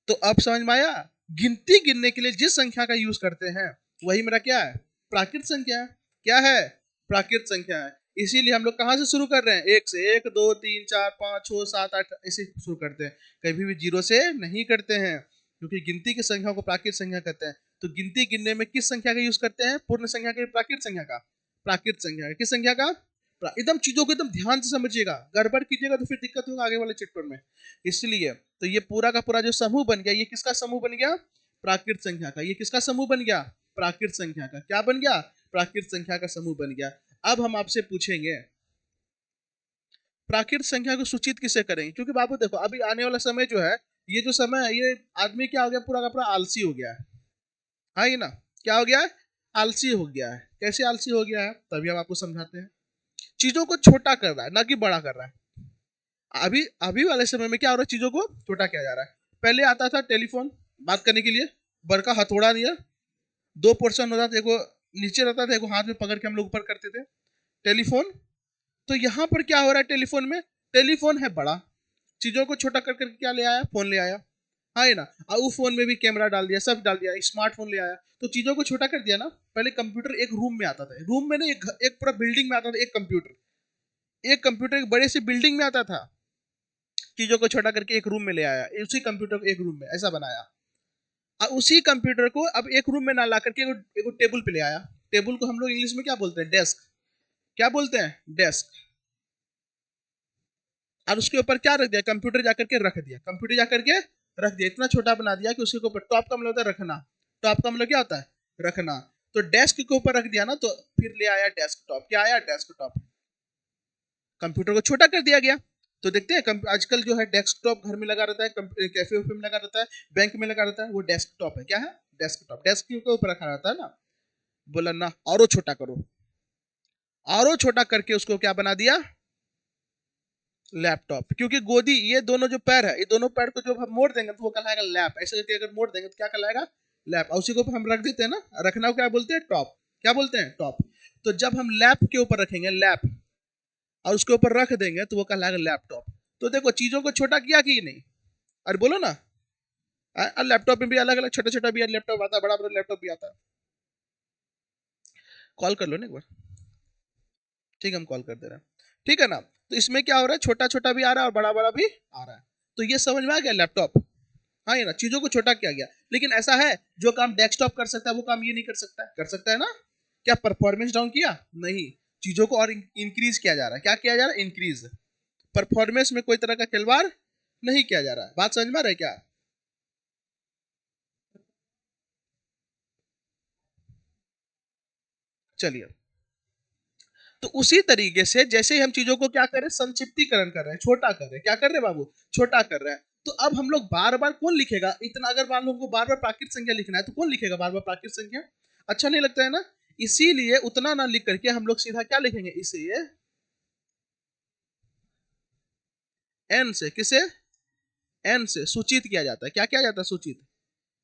तो अब समझ में आया? गिनती गिनने के लिए जिस संख्या का यूज करते हैं वही मेरा क्या है? प्राकृत संख्या है। क्या है? प्राकृत संख्या है। इसीलिए हम लोग कहां से शुरू कर रहे हैं? 1 से। 1 2 3 4 5 6 7 8 ऐसे शुरू करते हैं, कभी भी 0 से नहीं करते हैं, क्योंकि गिनती की संख्या को प्राकृत संख्या कहते हैं। तो गिनती गिनने में किस संख्या का यूज करते हैं? पूर्ण संख्या के? प्राकृत संख्या का? प्राकृत संख्या का। किस संख्या का? एकदम चीजों को एकदम ध्यान से समझिएगा, गड़बड़ कीजिएगा तो फिर दिक्कत होगा आगे वाले चैप्टर में। इसलिए तो ये पूरा का पूरा जो समूह बन गया, ये किसका समूह बन गया? प्राकृत संख्या का। ये किसका समूह बन गया? प्राकृत संख्या का। क्या बन गया? प्राकृत संख्या का समूह बन गया। अब हम आपसे पूछेंगे प्राकृत संख्या को सूचित किसे करेंगे? क्योंकि बाबू देखो अभी आने वाला समय जो है, ये जो समय है, ये आदमी क्या हो गया? पूरा का पूरा आलसी हो गया है। हाँ ये ना, क्या हो गया है? आलसी हो गया है। कैसे आलसी हो गया है? तभी हम आपको समझाते हैं। चीजों को छोटा कर रहा है, ना कि बड़ा कर रहा है। अभी अभी वाले समय में क्या हो रहा है? चीजों को छोटा किया जा रहा है। पहले आता था टेलीफोन बात करने के लिए, बड़का हथौड़ा दिया, 2 पोर्शन होता था, एक नीचे रहता था, एक हाथ में पकड़ के हम लोग ऊपर करते थे टेलीफोन। तो यहाँ पर क्या हो रहा है? टेलीफोन में, टेलीफोन है बड़ा, चीजों को छोटा कर करके क्या ले आया? फोन ले आया। हाँ है ना। और वो फोन में भी कैमरा डाल दिया, सब डाल दिया, स्मार्टफोन ले आया, तो चीजों को छोटा कर दिया ना। पहले कंप्यूटर एक रूम में आता था, रूम में ना, एक पूरा बिल्डिंग में आता था एक कंप्यूटर। एक कंप्यूटर एक बड़े से बिल्डिंग में आता था। चीजों को छोटा करके एक रूम में ले आया, उसी कंप्यूटर को एक रूम में ऐसा बनाया। और उसी कंप्यूटर को अब एक रूम में ना ला करके एक टेबल पे ले आया। टेबल को हम लोग इंग्लिश में क्या बोलते हैं? डेस्क। क्या बोलते हैं? डेस्क। और उसके ऊपर क्या रख दिया? कंप्यूटर जाकर के रख दिया, कंप्यूटर जाकर के रख दिया। इतना छोटा बना दिया कि उसके ऊपर टॉप का मतलब होता है रखना। टॉप का मतलब क्या होता है? रखना। तो डेस्क के ऊपर रख दिया ना, तो फिर ले आया डेस्कटॉप। क्या आया? डेस्कटॉप। कंप्यूटर को छोटा कर दिया गया। तो देखते हैं आजकल जो है डेस्कटॉप घर में लगा रहता है, कैफे वैफे में लगा रहता है, बैंक में लगा रहता है, वो डेस्कटॉप है। क्या है? डेस्कटॉप। डेस्क के ऊपर रखा रहता है ना। बोला ना औरो छोटा करो, औरो छोटा करके उसको क्या बना दिया? लैपटॉप। क्योंकि गोदी, ये दोनों जो पैर है, ये दोनों पैर को जब हम मोड़ देंगे तो वो कहलाएगा लैप। ऐसे करके अगर मोड़ देंगे तो क्या कहलाएगा? लैप। और उसी को हम रख देते हैं ना, रखना को क्या बोलते हैं? टॉप। क्या बोलते हैं? टॉप। तो जब हम लैप के ऊपर रखेंगे, लैप, और उसके ऊपर रख देंगे तो वो कहलाएगा लैपटॉप। तो देखो चीजों को छोटा किया कि नहीं? अरे बोलो ना। लैपटॉप में भी अलग अलग छोटा छोटा भी लैपटॉप आता है, बड़ा बड़ा लैपटॉप भी आता है। कॉल कर लो ना एक बार। ठीक है, हम कॉल कर दे रहे हैं। ठीक है ना। तो इसमें क्या हो रहा है? छोटा छोटा भी आ रहा है और बड़ा बड़ा भी आ रहा है। तो ये समझ में आ गया लैपटॉप। हाँ ये ना, चीजों को छोटा किया गया। लेकिन ऐसा है जो काम डेस्कटॉप कर सकता है वो काम ये नहीं कर सकता है? कर सकता है ना। क्या परफॉर्मेंस डाउन किया? नहीं। चीजों को और इंक्रीज किया जा रहा है। क्या किया जा रहा है? इंक्रीज। परफॉर्मेंस में कोई तरह का खिलवाड़ नहीं किया जा रहा है। बात समझ में आ रहा है क्या? चलिए, तो उसी तरीके से जैसे ही हम चीजों को क्या करें? संक्षिप्तीकरण कर रहे हैं, छोटा कर रहे हैं। क्या कर रहे हैं बाबू? छोटा कर रहे हैं। तो अब हम लोग बार बार कौन लिखेगा इतना? अगर मान लो हमको बार बार प्राकृत संख्या लिखना है तो कौन लिखेगा बार बार प्राकृत संख्या? अच्छा नहीं लगता है ना। इसीलिए उतना ना लिख करके हम लोग सीधा क्या लिखेंगे? इसे एन से, किसे? एन से सूचित किया जाता है। क्या किया जाता है? सूचित।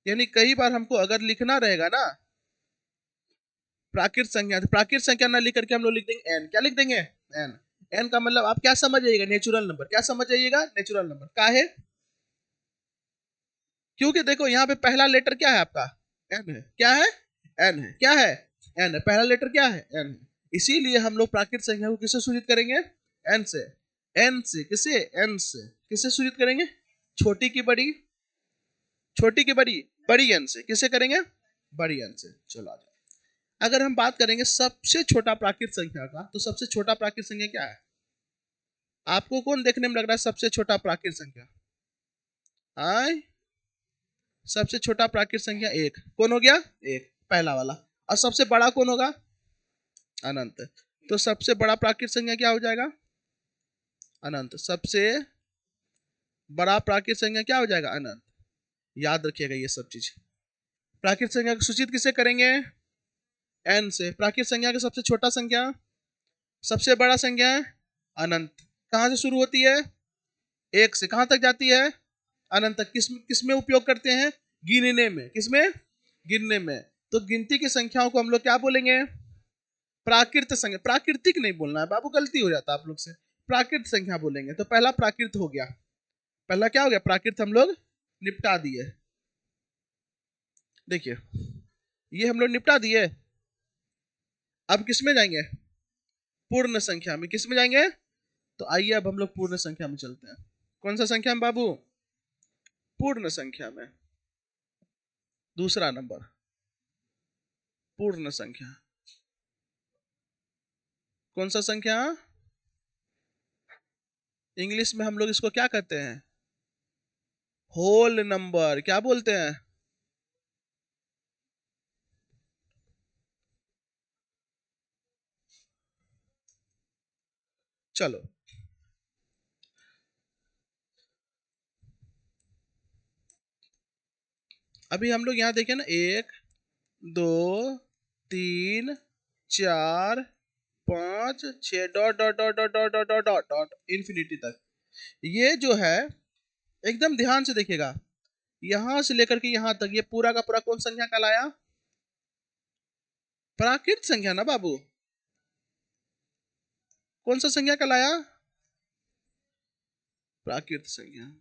यानी कई बार हमको अगर लिखना रहेगा ना प्राकृत संख्या, तो प्राकृत संख्या ना लिख करके हम लोग लिख देंगे एन। क्या लिख देंगे? एन। एन का मतलब आप क्या समझ जाइएगा? Natural number. क्या समझ जाइएगा? Natural number. का है? क्योंकि देखो यहाँ पे पहला लेटर क्या है आपका? एन है। क्या है? एन है। क्या है? एन है। पहला लेटर क्या है? एन है। इसीलिए हम लोग प्राकृत संख्या को किससे सूचित करेंगे? एन से। एन से किसे? एन से। किससे सूचित करेंगे? छोटी की बड़ी, छोटी की बड़ी, बड़ी एन से। किससे करेंगे? बड़ी एन से। चलो आ जाओ। अगर हम बात करेंगे सबसे छोटा प्राकृत संख्या का, तो सबसे छोटा प्राकृत संख्या क्या है? आपको कौन देखने में लग रहा है सबसे छोटा प्राकृत संख्या? आय, सबसे छोटा प्राकृत संख्या एक। कौन हो गया? एक। पहला वाला। और सबसे बड़ा कौन होगा? अनंत। तो सबसे बड़ा प्राकृत संख्या क्या हो जाएगा? अनंत। सबसे बड़ा प्राकृत संख्या क्या हो जाएगा? अनंत। याद रखिएगा ये सब चीज। प्राकृत संख्या को सूचित किससे करेंगे? n से। प्राकृत संख्या का सबसे छोटा संख्या, सबसे बड़ा संख्या अनंत। कहां से शुरू होती है? एक से। कहां तक जाती है? अनंत तक। किस में उपयोग करते हैं? गिनने में। किसमें? गिनने में। तो गिनती की संख्याओं को हम लोग क्या बोलेंगे? प्राकृत संख्या। प्राकृतिक नहीं बोलना है बाबू, गलती हो जाता है आप लोग से। प्राकृत संख्या बोलेंगे। तो पहला प्राकृत हो गया। पहला क्या हो गया? प्राकृत हम लोग निपटा दिए। देखिए ये हम लोग निपटा दिए। अब किस में जाएंगे? पूर्ण संख्या में। किस में जाएंगे? तो आइए अब हम लोग पूर्ण संख्या में चलते हैं। कौन सा संख्या में बाबू? पूर्ण संख्या में। दूसरा नंबर पूर्ण संख्या। कौन सा संख्या? इंग्लिश में हम लोग इसको क्या कहते हैं? Whole number. क्या बोलते हैं? चलो अभी हम लोग यहां देखें ना, 1 2 3 4 5 6 dot dot dot dot dot dot dot dot dot infinity तक। ये जो है एकदम ध्यान से देखिएगा, यहां से लेकर के यहां तक ये पूरा का पूरा कौन संख्या कहलाया? प्राकृत संख्या ना बाबू। कौन सा संख्या कहलाया? प्राकृत संख्या।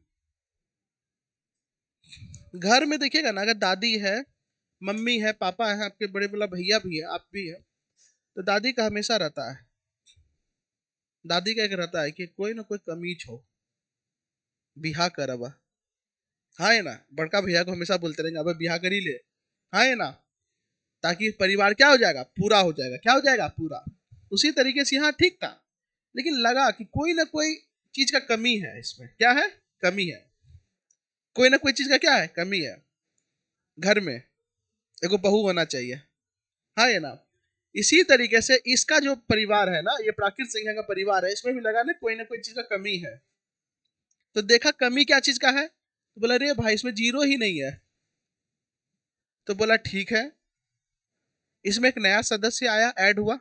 घर में देखिएगा ना, अगर दादी है, मम्मी है, पापा है, आपके बड़े बड़ा भैया भी है, आप भी है, तो दादी का हमेशा रहता है, दादी का एक रहता है कि कोई ना कोई कमी छो, बिहा कर अब। हाँ है ना? बड़का भैया को हमेशा बोलते रहेंगे अब बिहा कर ही ले। हाँ है ना? ताकि परिवार क्या हो जाएगा? पूरा हो जाएगा। क्या हो जाएगा? पूरा। उसी तरीके से यहाँ ठीक था, लेकिन लगा कि कोई ना कोई चीज का कमी है इसमें। क्या है? कमी है। कोई ना कोई चीज का क्या है? कमी है। घर में एगो बहू होना चाहिए। हाँ है ना? इसी तरीके से इसका जो परिवार है ना, ये प्राकृत संख्या का परिवार है, इसमें भी लगा ना कोई चीज का कमी है। तो देखा कमी क्या चीज का है, तो बोला रे भाई इसमें जीरो ही नहीं है। तो बोला ठीक है, इसमें एक नया सदस्य आया, ऐड हुआ,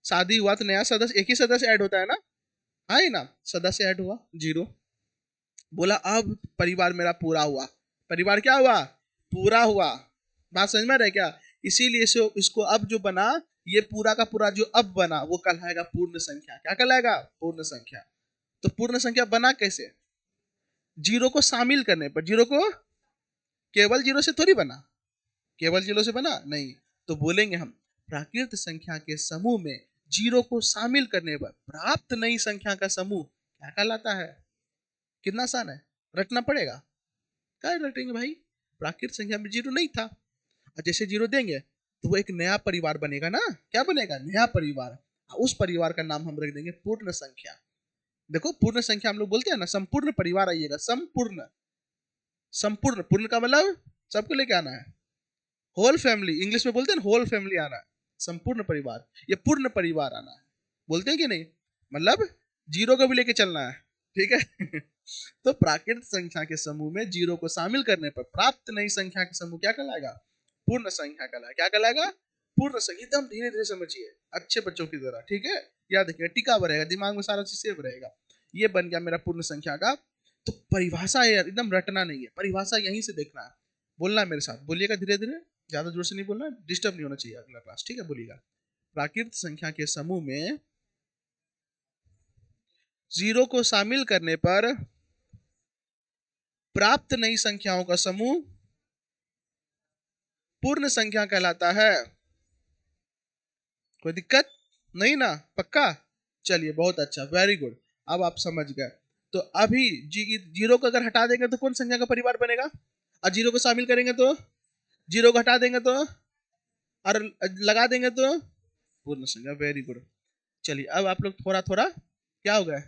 शादी हुआ तो नया सदस्य, एक ही सदस्य ऐड होता है ना? हाँ ना? सदस्य ऐड हुआ, जीरो। बोला अब परिवार मेरा पूरा हुआ। परिवार क्या हुआ? पूरा हुआ। बात समझ में आ रहा है क्या? इसीलिए इसको अब जो बना, ये पूरा का पूरा जो अब बना वो कहलाएगा पूर्ण संख्या। क्या कहलाएगा? पूर्ण संख्या। तो पूर्ण संख्या बना कैसे? जीरो को शामिल करने पर। जीरो को केवल जीरो से थोड़ी बना, केवल जीरो से बना नहीं। तो बोलेंगे हम प्राकृत संख्या के समूह में जीरो को शामिल करने पर प्राप्त नई संख्या का समूह क्या कहलाता है? कितना आसान है, रटना पड़ेगा। क्या रटेंगे भाई? प्राकृत संख्या में जीरो नहीं था, और जैसे जीरो देंगे तो वो एक नया परिवार बनेगा ना। क्या बनेगा? नया परिवार। उस परिवार का नाम हम रख देंगे पूर्ण संख्या। देखो पूर्ण संख्या हम लोग बोलते हैं ना, संपूर्ण परिवार आइएगा, संपूर्ण। संपूर्ण, पूर्ण का मतलब सबको लेके आना है, होल फैमिली। इंग्लिश में बोलते हैं ना, होल फैमिली आना है, संपूर्ण परिवार। ये पूर्ण परिवार आना है, बोलते हैं कि नहीं? मतलब जीरो को भी लेके चलना है, ठीक है? तो प्राकृत संख्या के समूह में जीरो को शामिल करने पर प्राप्त नई संख्या के समूह क्या कहलाएगा? पूर्ण संख्या कहलाएगा। क्या कहलाएगा? पूर्ण संख्या। एकदम धीरे धीरे समझिए, अच्छे बच्चों की तरह, ठीक है? याद रखिएगा, टिका हुआ रहेगा दिमाग में, सारा चीज सेव रहेगा। ये बन गया मेरा पूर्ण संख्या का। तो परिभाषा है यार, एकदम रटना नहीं है, परिभाषा यहीं से देखना है। बोलना है मेरे साथ, बोलिएगा धीरे धीरे, ज्यादा जोर से नहीं बोलना, डिस्टर्ब नहीं होना चाहिए अगला क्लास, ठीक है? बोलिएगा प्राकृत संख्या के समूह में जीरो को शामिल करने पर प्राप्त नई संख्याओं का समूह पूर्ण संख्या कहलाता है। कोई दिक्कत नहीं ना? पक्का? चलिए बहुत अच्छा, वेरी गुड। अब आप समझ गए। तो अभी जीरो को अगर हटा देंगे तो कौन संख्या का परिवार बनेगा? और जीरो को शामिल करेंगे तो? जीरो को हटा देंगे तो? और लगा देंगे तो? पूर्ण संख्या। Very good. चलिए अब आप लोग थोड़ा थोड़ा क्या हो गए?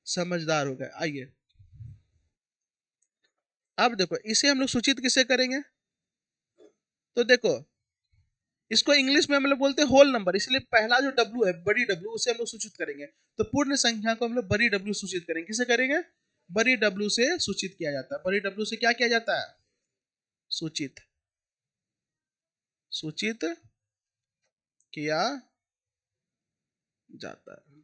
समझदार हो गए। आइए अब देखो, इसे हम लोग सूचित किससे करेंगे? तो देखो, इसको इंग्लिश में हम लोग बोलते हैं होल नंबर, इसलिए पहला जो डब्ल्यू है, बड़ी डब्ल्यू, उसे हम लोग सूचित करेंगे। तो पूर्ण संख्या को हम लोग बड़ी डब्ल्यू सूचित करेंगे। किसे करेंगे? बड़ी डब्ल्यू से सूचित किया जाता है। बड़ी डब्ल्यू से क्या किया जाता है? सूचित, सूचित किया जाता है।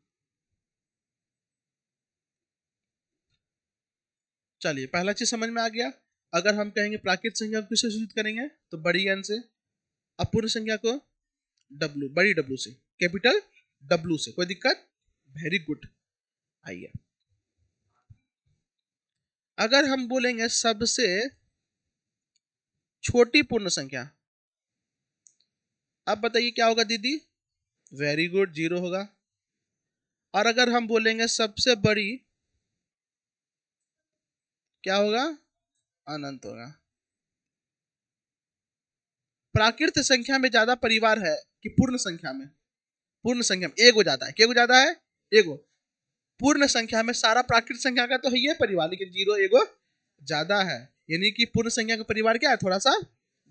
चलिए, पहला चीज समझ में आ गया। अगर हम कहेंगे प्राकृत संख्या को किससे सूचित करेंगे, तो बड़ी एन से। अपूर्ण संख्या को डब्ल्यू, बड़ी डब्ल्यू से, कैपिटल डब्ल्यू से। कोई दिक्कत? Very good. आइए, अगर हम बोलेंगे सबसे छोटी पूर्ण संख्या, अब बताइए क्या होगा दीदी? वेरी गुड, जीरो होगा। और अगर हम बोलेंगे सबसे बड़ी, क्या होगा? अनंत होगा। प्राकृत संख्या में ज्यादा परिवार है कि पूर्ण संख्या में? पूर्ण संख्या में एगो ज्यादा है। क्या ज्यादा है? एगो। पूर्ण संख्या में सारा प्राकृत संख्या का तो है ये परिवार, लेकिन जीरो एगो ज्यादा है। यानी कि पूर्ण संख्या का परिवार क्या है? थोड़ा सा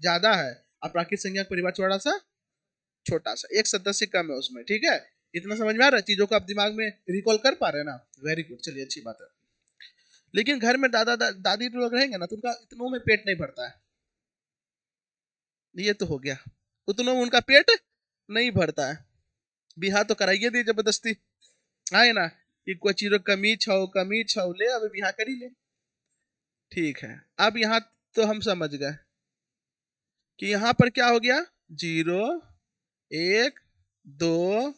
ज्यादा है, और प्राकृत संख्या का परिवार थोड़ा सा छोटा सा, एक सदस्य कम है उसमें। ठीक है, इतना समझ में आ रहा है? चीजों को आप दिमाग में रिकॉल कर पा रहे हैं ना? वेरी गुड, चलिए अच्छी बात है। लेकिन घर में दादी लोग रहेंगे ना, तो उनका इतनों में पेट नहीं भरता है। ये तो हो गया, उतनों में उनका पेट नहीं भरता है। बिहा तो कराइए दी जबरदस्ती, है ना? कि कोई चीजों कमी छो ले, अब बिहा करी ले। ठीक है, अब यहाँ तो हम समझ गए कि यहाँ पर क्या हो गया? जीरो, एक, दो,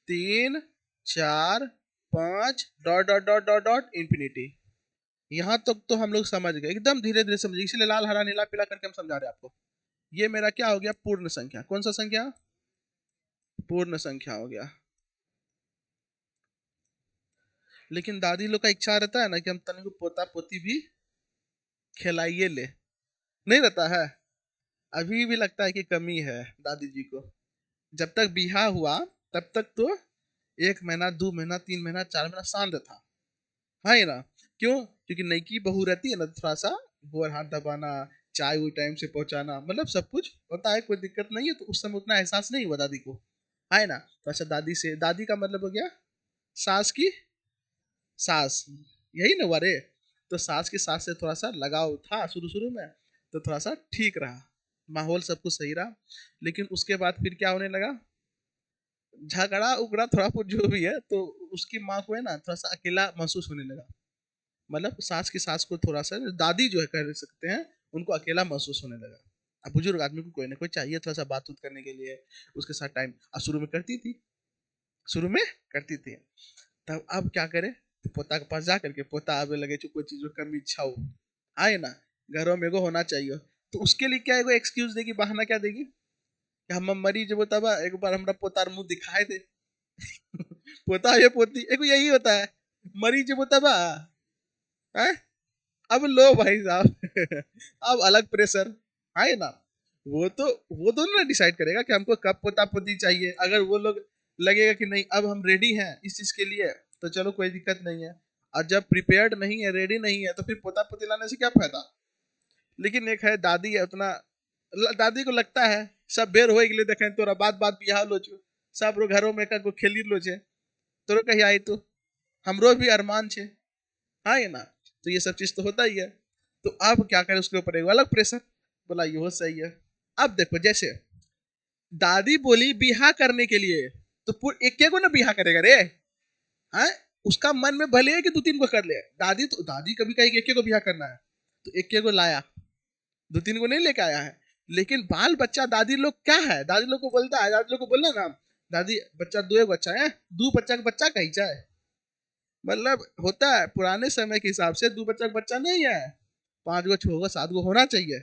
तीन, चार, पांच, dot dot dot dot dot infinity. यहाँ तक तो हम लोग समझ गए, एकदम धीरे धीरे समझ गए, इसलिए लाल हरा नीला पीला करके हम समझा रहे हैं आपको। ये मेरा क्या हो गया? पूर्ण संख्या। कौन सा संख्या? पूर्ण संख्या हो गया। लेकिन दादी लोग का इच्छा रहता है ना कि हम तनिक को पोता पोती भी खिलाइए ले, नहीं रहता है? अभी भी लगता है कि कमी है दादी जी को। जब तक बिहा हुआ तब तक तो 1 महीना, 2 महीना, 3 महीना, 4 महीना शांत था, है ना? क्यों? क्योंकि नई की बहू रहती है ना, थोड़ा सा गोर हाथ दबाना, चाय वो टाइम से पहुंचाना, मतलब सब कुछ होता है, कोई दिक्कत नहीं है। तो उस समय उतना एहसास नहीं हुआ दादी को, है ना? तो अच्छा, दादी से, दादी का मतलब हो गया सास की सास, यही ना हुआ रे? तो सास की सास से थोड़ा सा लगाव था शुरू शुरू में, तो थोड़ा सा ठीक रहा, माहौल सब कुछ सही रहा। लेकिन उसके बाद फिर क्या होने लगा? झगड़ा उगड़ा थोड़ा बहुत जो भी है, तो उसकी माँ को है ना थोड़ा सा अकेला महसूस होने लगा। मतलब सास की सास को थोड़ा सा, दादी जो है कह सकते हैं, उनको अकेला महसूस होने लगा। अब बुजुर्ग आदमी को कोई ना कोई चाहिए थोड़ा सा बात उत करने के लिए, उसके साथ टाइम। शुरू में करती थी, शुरू में करती थी। तब अब क्या करे? तो पोता के पास जा करके पोता आवे लगे, कोई चीज में कमी इच्छा हो, आए ना, घरों में एगो होना चाहिए। तो उसके लिए क्या एगो एक्सक्यूज देगी, बहाना क्या देगी? कि हम मरी जब तब एक बार हमरा पोतार मुंह दिखाए दे। पोता ये पोती एगो यही होता है, मरी जब तब है। अब लो भाई साहब, अब अलग प्रेशर, है ना? वो तो वो दोनों ना डिसाइड करेगा कि हमको कब पोता पोती चाहिए। अगर वो लोग लगेगा कि नहीं अब हम रेडी हैं इस चीज के लिए, तो चलो कोई दिक्कत नहीं है। और जब प्रिपेयर्ड नहीं है, रेडी नहीं है, तो फिर पोता पोती लाने से क्या फायदा? लेकिन एक है दादी है, उतना दादी को लगता है सब बेर हो गए, देखें तोरा बात बात बिहार लो छो, सब रो घरों में को खेली लो छे, तोरो कही आई तो हमरो भी अरमान छे, हाँ ये ना? तो ये सब चीज तो होता ही है। तो अब क्या करें, उसके ऊपर एक अलग प्रेशर, बोला यो सही है। अब देखो, जैसे दादी बोली बिहा करने के लिए, तो एक को ना बिहा करेगा रे, हाँ? उसका मन में भले है कि 2-3 को कर ले, दादी तो दादी कभी कही एक को बिहा करना है, तो एक को लाया, 2-3 को नहीं लेके आया है। लेकिन बाल बच्चा दादी लोग क्या है, दादी लोग को बोलता है, दादी लोग को बोलना ना, दादी बच्चा 2 बच्चा है, 2 बच्चा का बच्चा कही जाए, मतलब होता है पुराने समय के हिसाब से 2 बच्चा का बच्चा नहीं है, 5 गो 6 गो 7 गो होना चाहिए।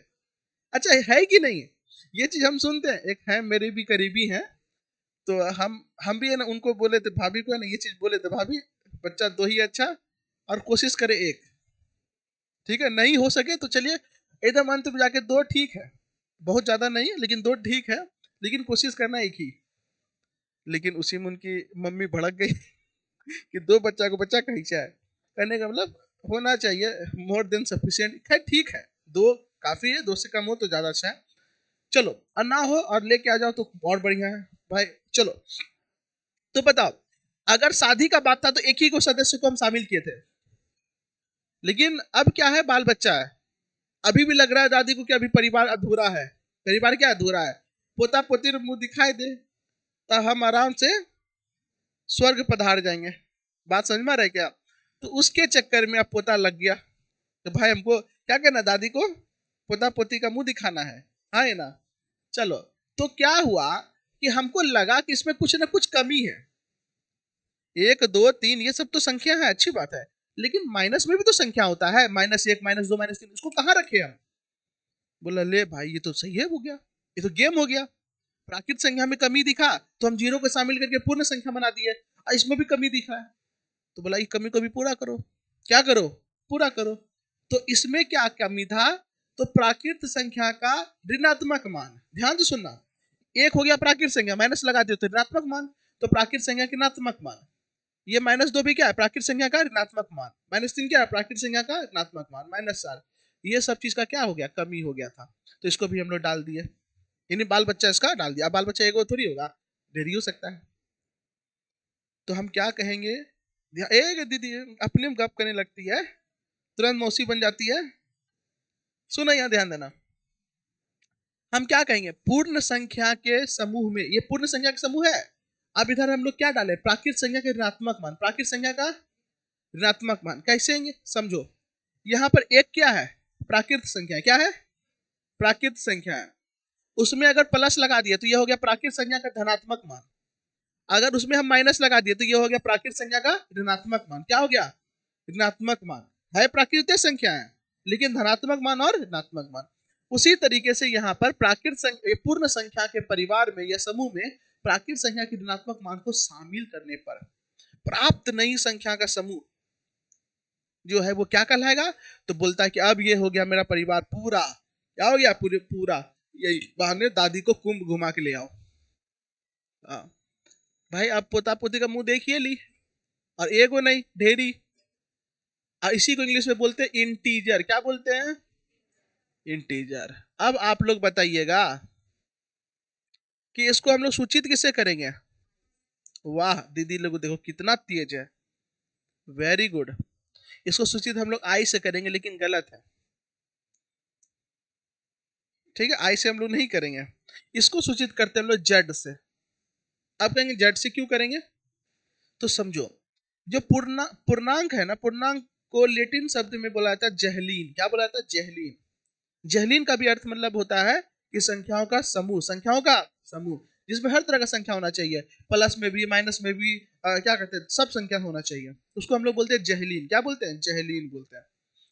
अच्छा है कि नहीं? ये चीज हम सुनते हैं। एक है मेरे भी करीबी हैं, तो हम भी है ना उनको बोले थे, भाभी को है ना ये चीज बोले थे, भाभी बच्चा 2 ही अच्छा, और कोशिश करे एक, ठीक है? नहीं हो सके तो चलिए एकदम अंत में जाके 2 ठीक है, बहुत ज्यादा नहीं लेकिन 2 ठीक है, लेकिन कोशिश करना एक ही। लेकिन उसी में उनकी मम्मी भड़क गई कि 2 बच्चा को बच्चा कहीं से है, कहने का मतलब होना चाहिए मोर देन सफिशिएंट। खैर ठीक है, 2 काफी है, 2 से कम हो तो ज्यादा अच्छा है। चलो, और ना हो और लेके आ जाओ तो और बढ़िया है भाई। चलो, तो बताओ, अगर शादी का बात था तो एक ही को सदस्य को हम शामिल किए थे, लेकिन अब क्या है, बाल बच्चा है, अभी भी लग रहा है दादी को कि अभी परिवार अधूरा है। परिवार क्या अधूरा है? पोता पोती मुंह दिखाई दे तो हम आराम से स्वर्ग पधार जाएंगे। बात समझ में आ रहा है क्या? तो उसके चक्कर में अब पोता लग गया, तो भाई हमको क्या करना, दादी को पोता पोती का मुंह दिखाना है। हाँ, ये ना। चलो, तो क्या हुआ कि हमको लगा कि इसमें कुछ ना कुछ कमी है। एक दो तीन ये सब तो संख्या है, अच्छी बात है, लेकिन माइनस में भी तो संख्या होता है, -1 -2 -3, उसको कहाँ रखे हम? बोला ले भाई ये तो सही है, हो गया, ये तो गेम हो गया। प्राकृत संख्या में कमी दिखा तो हम जीरो को शामिल करके पूर्ण संख्या बना दिए, और इसमें भी कमी दिखा है तो बोला ये कमी को भी पूरा करो। क्या करो? पूरा करो। तो इसमें क्या कमी था? तो प्राकृत संख्या का ऋणात्मक मान, ध्यान से सुनना, एक हो गया प्राकृत संख्या, माइनस लगा दियो तो ऋणात्मक मान, तो प्राकृत संख्या के ऋणात्मक मान। ये -2 भी क्या है? प्राकृत संख्या का ऋणात्मक मान। -3 क्या है? प्राकृत संख्या का ऋणात्मक मान। -4, ये सब चीज का क्या हो गया? कमी हो गया था। तो इसको भी हम लोग डाल दिए, यानी बाल बच्चा इसका डाल दिया। अब बाल बच्चा एगो थोड़ी होगा, ढेरी हो सकता है। तो हम क्या कहेंगे? एक दीदी अपने में गप करने लगती है, तुरंत मौसी बन जाती है। सुनो, यहाँ ध्यान देना। हम क्या कहेंगे? पूर्ण संख्या के समूह में, ये पूर्ण संख्या का समूह है। अब इधर हम लोग क्या डाले? प्राकृत संख्या के ऋणात्मक मान। प्राकृत संख्या का ऋणात्मक मान कैसे समझो, यहाँ पर एक क्या है? प्राकृत संख्या। क्या है? प्राकृत संख्या है। उसमें अगर प्लस लगा दिए तो यह हो गया प्राकृत संख्या का धनात्मक मान। अगर उसमें हम माइनस लगा दिए तो यह हो गया प्राकृत संख्या का ऋणात्मक मान। क्या हो गया? ऋणात्मक मान। है प्राकृतिक संख्या है, लेकिन धनात्मक मान और ऋणात्मक मान। उसी तरीके से यहाँ पर प्राकृत संख्या, पूर्ण संख्या के परिवार में या समूह में प्राकृत संख्या के ऋणात्मक मान को शामिल करने पर प्राप्त नई संख्या का समूह जो है वो क्या कहलाएगा? तो बोलता है कि अब ये हो गया मेरा परिवार पूरा। क्या हो गया? पूरे पूरा। यही बहाने दादी को कुंभ घुमा के ले आओ। हाँ भाई, अब पोता पोती का मुंह देखिए ली, और एगो नहीं, ढेरी। और इसी को इंग्लिश में बोलते हैं इंटीजर। क्या बोलते हैं? इंटीजर। अब आप लोग बताइएगा कि इसको हम लोग सूचित किससे करेंगे? वाह दीदी लोग देखो कितना तेज है, वेरी गुड। इसको सूचित हम लोग आई से करेंगे, लेकिन गलत है। ठीक है, आई से हम लोग नहीं करेंगे, इसको सूचित करते हैं हम लोग जेड से। अब कहेंगे जेड से क्यों करेंगे? तो समझो, जो पूर्णांक है ना, पूर्णांक को लेटिन शब्द में बोला जाता है जहलीन। क्या बोला जाता है? जहलीन। जहलीन का भी अर्थ मतलब होता है कि संख्याओं का समूह, संख्याओं का समूह, जिसमें हर तरह का संख्या होना चाहिए, प्लस में भी माइनस में भी, क्या कहते हैं, सब संख्या होना चाहिए। उसको हम लोग बोलते हैं जहलीन। क्या बोलते हैं? जहलीन बोलते हैं।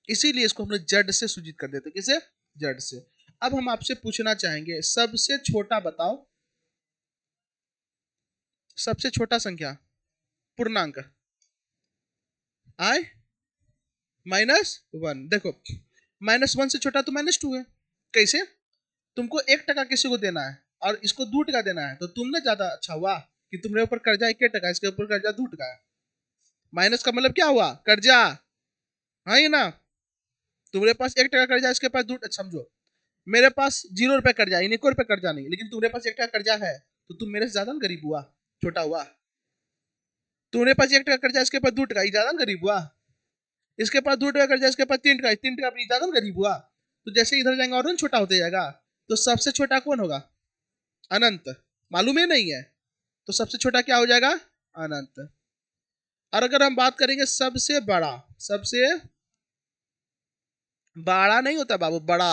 इसीलिए इसको हम लोग जड से सूचित कर देते हैं। किसे? जड से। अब हम आपसे पूछना चाहेंगे, सबसे छोटा बताओ, सबसे छोटा संख्या पूर्णांक आए -1। देखो, -1 से छोटा तो -2 है। कैसे? तुमको 1 टका किसी को देना है और इसको 2 टका देना है, तो तुमने ज्यादा अच्छा हुआ कि तुम्हारे ऊपर कर्जा 1 टका, इसके ऊपर कर्जा 2 टका है। माइनस का मतलब क्या हुआ? कर्जा। हाँ ये ना, तुम्हारे पास 1 टका कर्जा, इसके पास 2, समझो मेरे पास 0 रुपए कर्जा, यानी 1 रुपए कर्जा नहीं, लेकिन तुम्हारे पास 1 टका कर्जा है, तो तुम मेरे से ज्यादा गरीब हुआ, छोटा हुआ। तुम्हारे पास 1 टका कर्जा, इसके पास 2 टका, ये ज्यादा गरीब हुआ। इसके पास 2 टका कर्जा, इसके पास 3 टका, 3 टका, अपनी ज्यादा गरीब हुआ। तो जैसे इधर जाएंगे और छोटा होते जाएगा। तो सबसे छोटा कौन होगा? अनंत। मालूम है नहीं है? तो सबसे छोटा क्या हो जाएगा? अनंत। और अगर हम बात करेंगे सबसे बड़ा, सबसे बड़ा नहीं होता बाबू, बड़ा,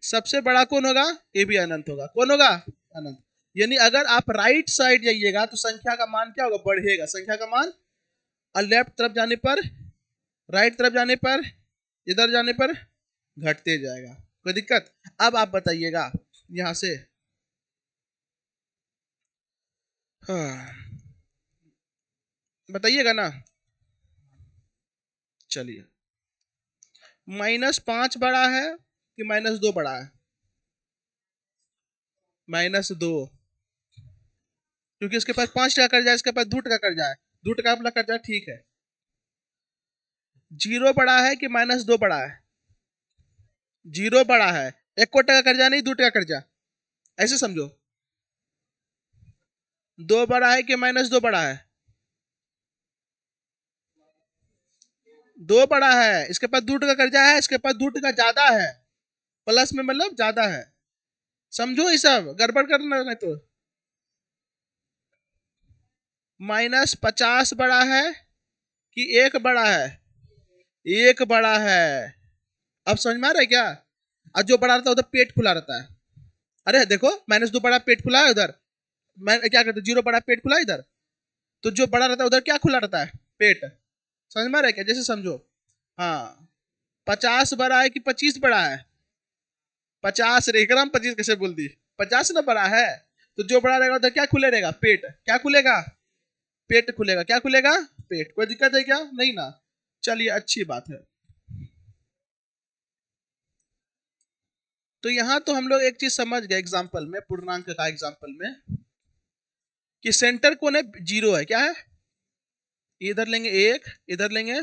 सबसे बड़ा कौन होगा? ये भी अनंत होगा। कौन होगा? अनंत। यानी अगर आप राइट साइड जाइएगा तो संख्या का मान क्या होगा? बढ़ेगा संख्या का मान। और लेफ्ट तरफ जाने पर, राइट तरफ जाने पर, इधर जाने पर घटते जाएगा। कोई दिक्कत? अब आप बताइएगा यहां से, हाँ बताइएगा ना। चलिए, -5 बड़ा है कि -2 बड़ा है? -2, क्योंकि इसके पास 5 टका कर्जा है, इसके पास 2 टका कर्जा है। 2 टका अपना कर्जा, ठीक है। 0 बड़ा है कि -2 बड़ा है? 0 बड़ा है। एक कोट का कर्जा नहीं, 2 कर्जा, ऐसे समझो। 2 बड़ा है कि -2 बड़ा है? 2 बड़ा है, इसके पास 2 कर्जा है, इसके पास 2 ज्यादा है। प्लस में मतलब ज्यादा है, समझो ये सब, गड़बड़ करना नहीं तो। -50 बड़ा है कि 1 बड़ा है? 1 बड़ा है। अब समझ में आ रहा है क्या? और जो बड़ा रहता है उधर पेट खुला रहता है। अरे देखो, -2 बड़ा, पेट खुला है उधर। मैं क्या करता हूँ, 0 बड़ा, पेट खुला है इधर। तो जो बड़ा रहता है उधर क्या खुला रहता है? पेट। समझ में आ रहा है क्या? जैसे समझो, हाँ, 50 बड़ा है कि 25 बड़ा है? 50 रे, एकदम 25 कैसे बोल दी? 50 ना बड़ा है। तो जो बड़ा रहेगा उधर क्या खुले रहेगा? पेट। क्या खुलेगा? पेट खुलेगा। क्या खुलेगा? पेट। कोई दिक्कत है क्या? नहीं ना। चलिए, अच्छी बात है। तो यहां तो हम लोग एक चीज समझ गए एग्जाम्पल में, पूर्णांक का एग्जाम्पल में, कि सेंटर कौन है? 0 है। क्या है? इधर लेंगे 1, इधर लेंगे,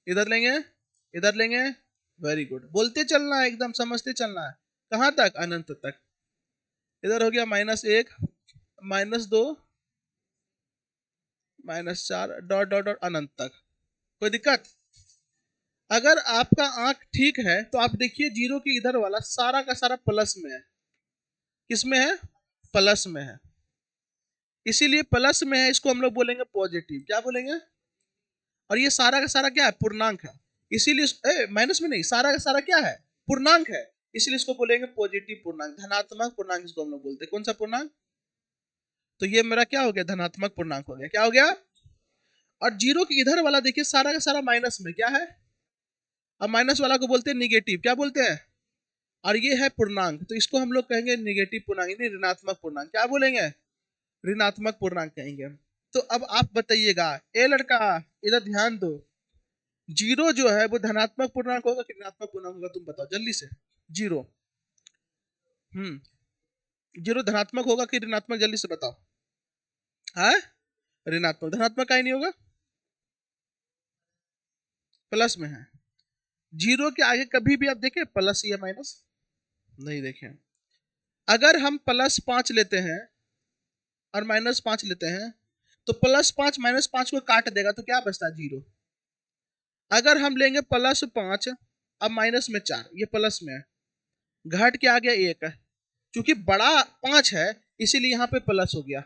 इधर लेंगे, इधर लेंगे। वेरी गुड, बोलते चलना है, एकदम समझते चलना है। कहां तक? अनंत तक। इधर हो गया -1, -2, -4, डॉट डॉट डॉट, अनंत तक। कोई दिक्कत? अगर आपका आंख ठीक है तो आप देखिए, 0 के इधर वाला सारा का सारा प्लस में है। किस में है? प्लस में है। इसीलिए प्लस में है, इसको हम लोग बोलेंगे पॉजिटिव। क्या बोलेंगे? और ये सारा का सारा क्या है? पूर्णांक है। इसीलिए माइनस में नहीं, सारा का सारा क्या है? पूर्णांक है। इसीलिए इसको बोलेंगे पॉजिटिव पूर्णांक, धनात्मक पूर्णांक इसको हम लोग बोलते हैं। कौन सा पूर्णांक? तो ये मेरा क्या हो गया? धनात्मक पूर्णांक हो गया। क्या हो गया? और 0 के इधर वाला देखिए, सारा का सारा माइनस में। क्या है? अब माइनस वाला को बोलते हैं निगेटिव। क्या बोलते हैं? और ये है पूर्णांक, तो इसको हम लोग कहेंगे निगेटिव पूर्णांक, यानी ऋणात्मक पूर्णांक। क्या बोलेंगे? ऋणात्मक पूर्णांक कहेंगे। तो अब आप बताइएगा, ए लड़का, इधर ध्यान दो। 0 जो है वो धनात्मक पूर्णांक होगा कि ऋणात्मक पूर्णांक होगा? तुम बताओ जल्दी से। 0, 0 धनात्मक होगा कि ऋणात्मक? जल्दी से बताओ। हाँ, ऋणात्मक। धनात्मक का ही नहीं होगा, प्लस में है। 0 के आगे कभी भी आप देखें प्लस या माइनस? नहीं देखें। अगर हम +5 लेते हैं और -5 लेते हैं, तो +5 -5 को काट देगा, तो क्या बचता है? 0। अगर हम लेंगे +5, अब माइनस में 4, ये प्लस में है, घट के आ गया 1, क्योंकि बड़ा 5 है इसीलिए यहाँ पे प्लस हो गया।